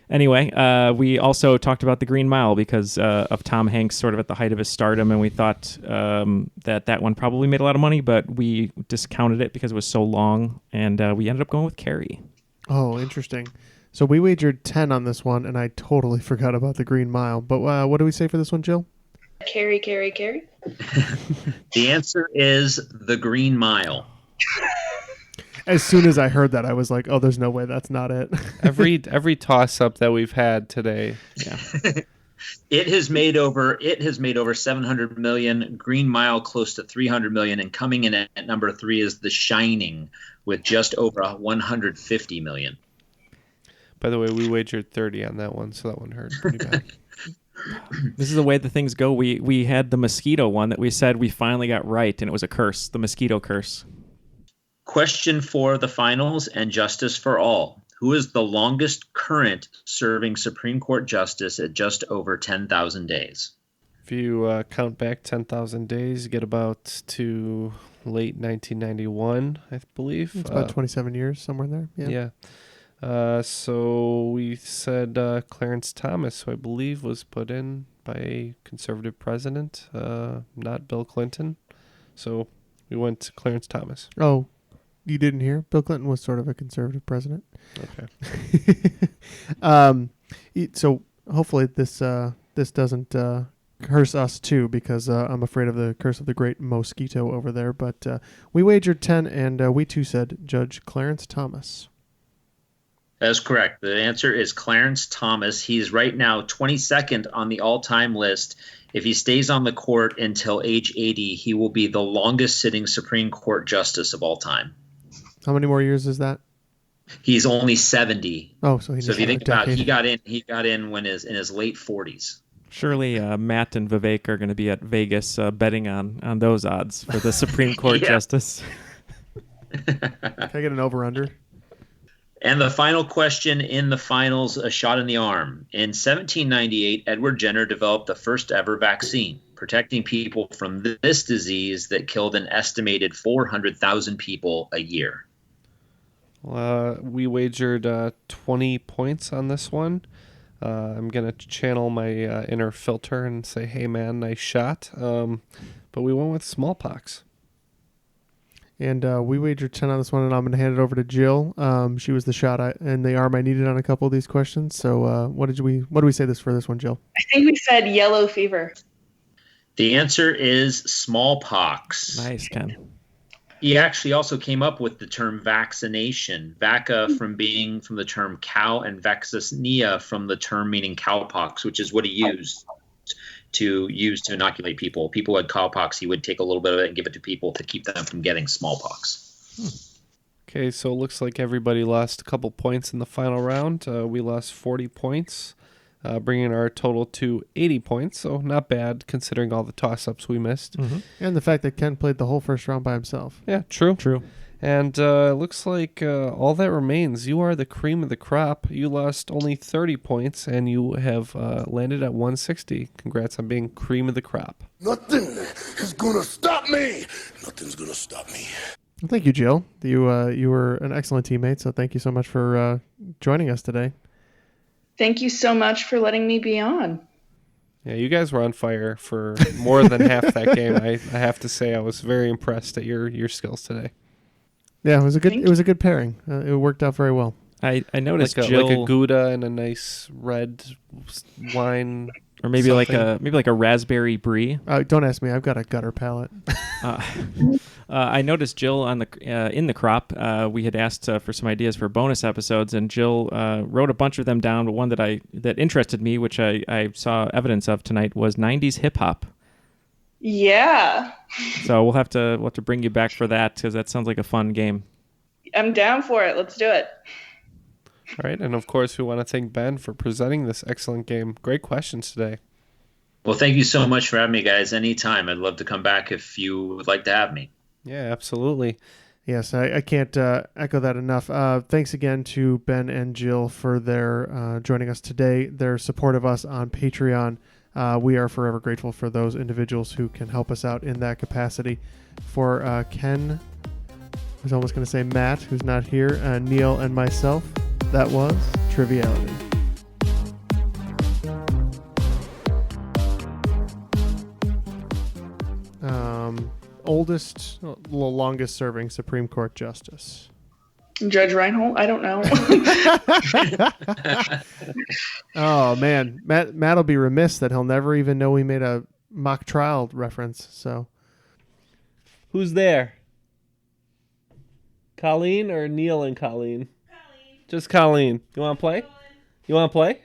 anyway, we also talked about The Green Mile because of Tom Hanks sort of at the height of his stardom, and we thought that one probably made a lot of money, but we discounted it because it was so long, and we ended up going with Carrie. Oh, interesting. So we wagered 10 on this one, and I totally forgot about The Green Mile. But what do we say for this one, Jill? Carrie. The answer is The Green Mile. As soon as I heard that, I was like, oh, there's no way that's not it. Every toss-up that we've had today. Yeah. It has made over 700 million. Green Mile close to 300 million, and coming in at number 3 is The Shining with just over 150 million. By the way, we wagered 30 on that one, so that one hurt pretty bad. This is the way that things go. We had the mosquito one that we said we finally got right, and it was a curse, the mosquito curse. Question for the finals and justice for all. Who is the longest current serving Supreme Court justice at just over 10,000 days? If you count back 10,000 days, you get about to late 1991, I believe. It's about 27 years, somewhere in there. Yeah. So we said Clarence Thomas, who I believe was put in by a conservative president, not Bill Clinton. So we went to Clarence Thomas. Oh, you didn't hear? Bill Clinton was sort of a conservative president. Okay. So hopefully this doesn't curse us too, because I'm afraid of the curse of the great mosquito over there. But we wagered 10, and we too said Judge Clarence Thomas. That is correct. The answer is Clarence Thomas. He's right now 22nd on the all-time list. If he stays on the court until age 80, he will be the longest sitting Supreme Court justice of all time. How many more years is that? He's only 70. Oh, so if you think about it, he got in when in his late 40s. Surely Matt and Vivek are going to be at Vegas betting on those odds for the Supreme Court justice. Can I get an over-under? And the final question in the finals, a shot in the arm. In 1798, Edward Jenner developed the first ever vaccine, protecting people from this disease that killed an estimated 400,000 people a year. We wagered 20 points on this one. I'm going to channel my inner filter and say, hey, man, nice shot. But we went with smallpox. And we wagered 10 on this one, and I'm going to hand it over to Jill. She was the shot and the arm I needed on a couple of these questions. So what do we say this for this one, Jill? I think we said yellow fever. The answer is smallpox. Nice, Ken. He actually also came up with the term vaccination. Vaca from the term cow, and vaccinia from the term meaning cowpox, which is what he used to inoculate people. People who had cowpox, he would take a little bit of it and give it to people to keep them from getting smallpox. Okay, so it looks like everybody lost a couple points in the final round. We lost 40 points, bringing our total to 80 points. So not bad considering all the toss-ups we missed. Mm-hmm. And the fact that Ken played the whole first round by himself. Yeah, true. True. And it looks like all that remains, you are the cream of the crop. You lost only 30 points, and you have landed at 160. Congrats on being cream of the crop. Nothing is going to stop me. Nothing's going to stop me. Well, thank you, Jill. You were an excellent teammate, so thank you so much for joining us today. Thank you so much for letting me be on. Yeah, you guys were on fire for more than half that game. I have to say I was very impressed at your skills today. Yeah, it was a good pairing. It worked out very well. I noticed Jill, like a Gouda and a nice red wine, or maybe something. like a raspberry brie. Don't ask me. I've got a gutter palate. I noticed Jill on the in the crop. We had asked for some ideas for bonus episodes, and Jill wrote a bunch of them down. But one that interested me, which I saw evidence of tonight, was 90s hip hop. Yeah. So we'll have to bring you back for that, because that sounds like a fun game. I'm down for it. Let's do it. All right, and of course we want to thank Ben for presenting this excellent game. Great questions today. Well, thank you so much for having me, guys. Anytime. I'd love to come back if you would like to have me. Yeah, absolutely. Yes, I can't echo that enough. Thanks again to Ben and Jill for their joining us today, their support of us on Patreon. We are forever grateful for those individuals who can help us out in that capacity. For Ken, I was almost going to say Matt, who's not here, Neil, and myself, that was Triviality. Longest serving Supreme Court Justice. Judge Reinhold? I don't know. Oh, man. Matt'll be remiss that he'll never even know we made a mock trial reference. So, who's there? Colleen or Neil and Colleen? Colleen. Just Colleen. You want to play? You want to play?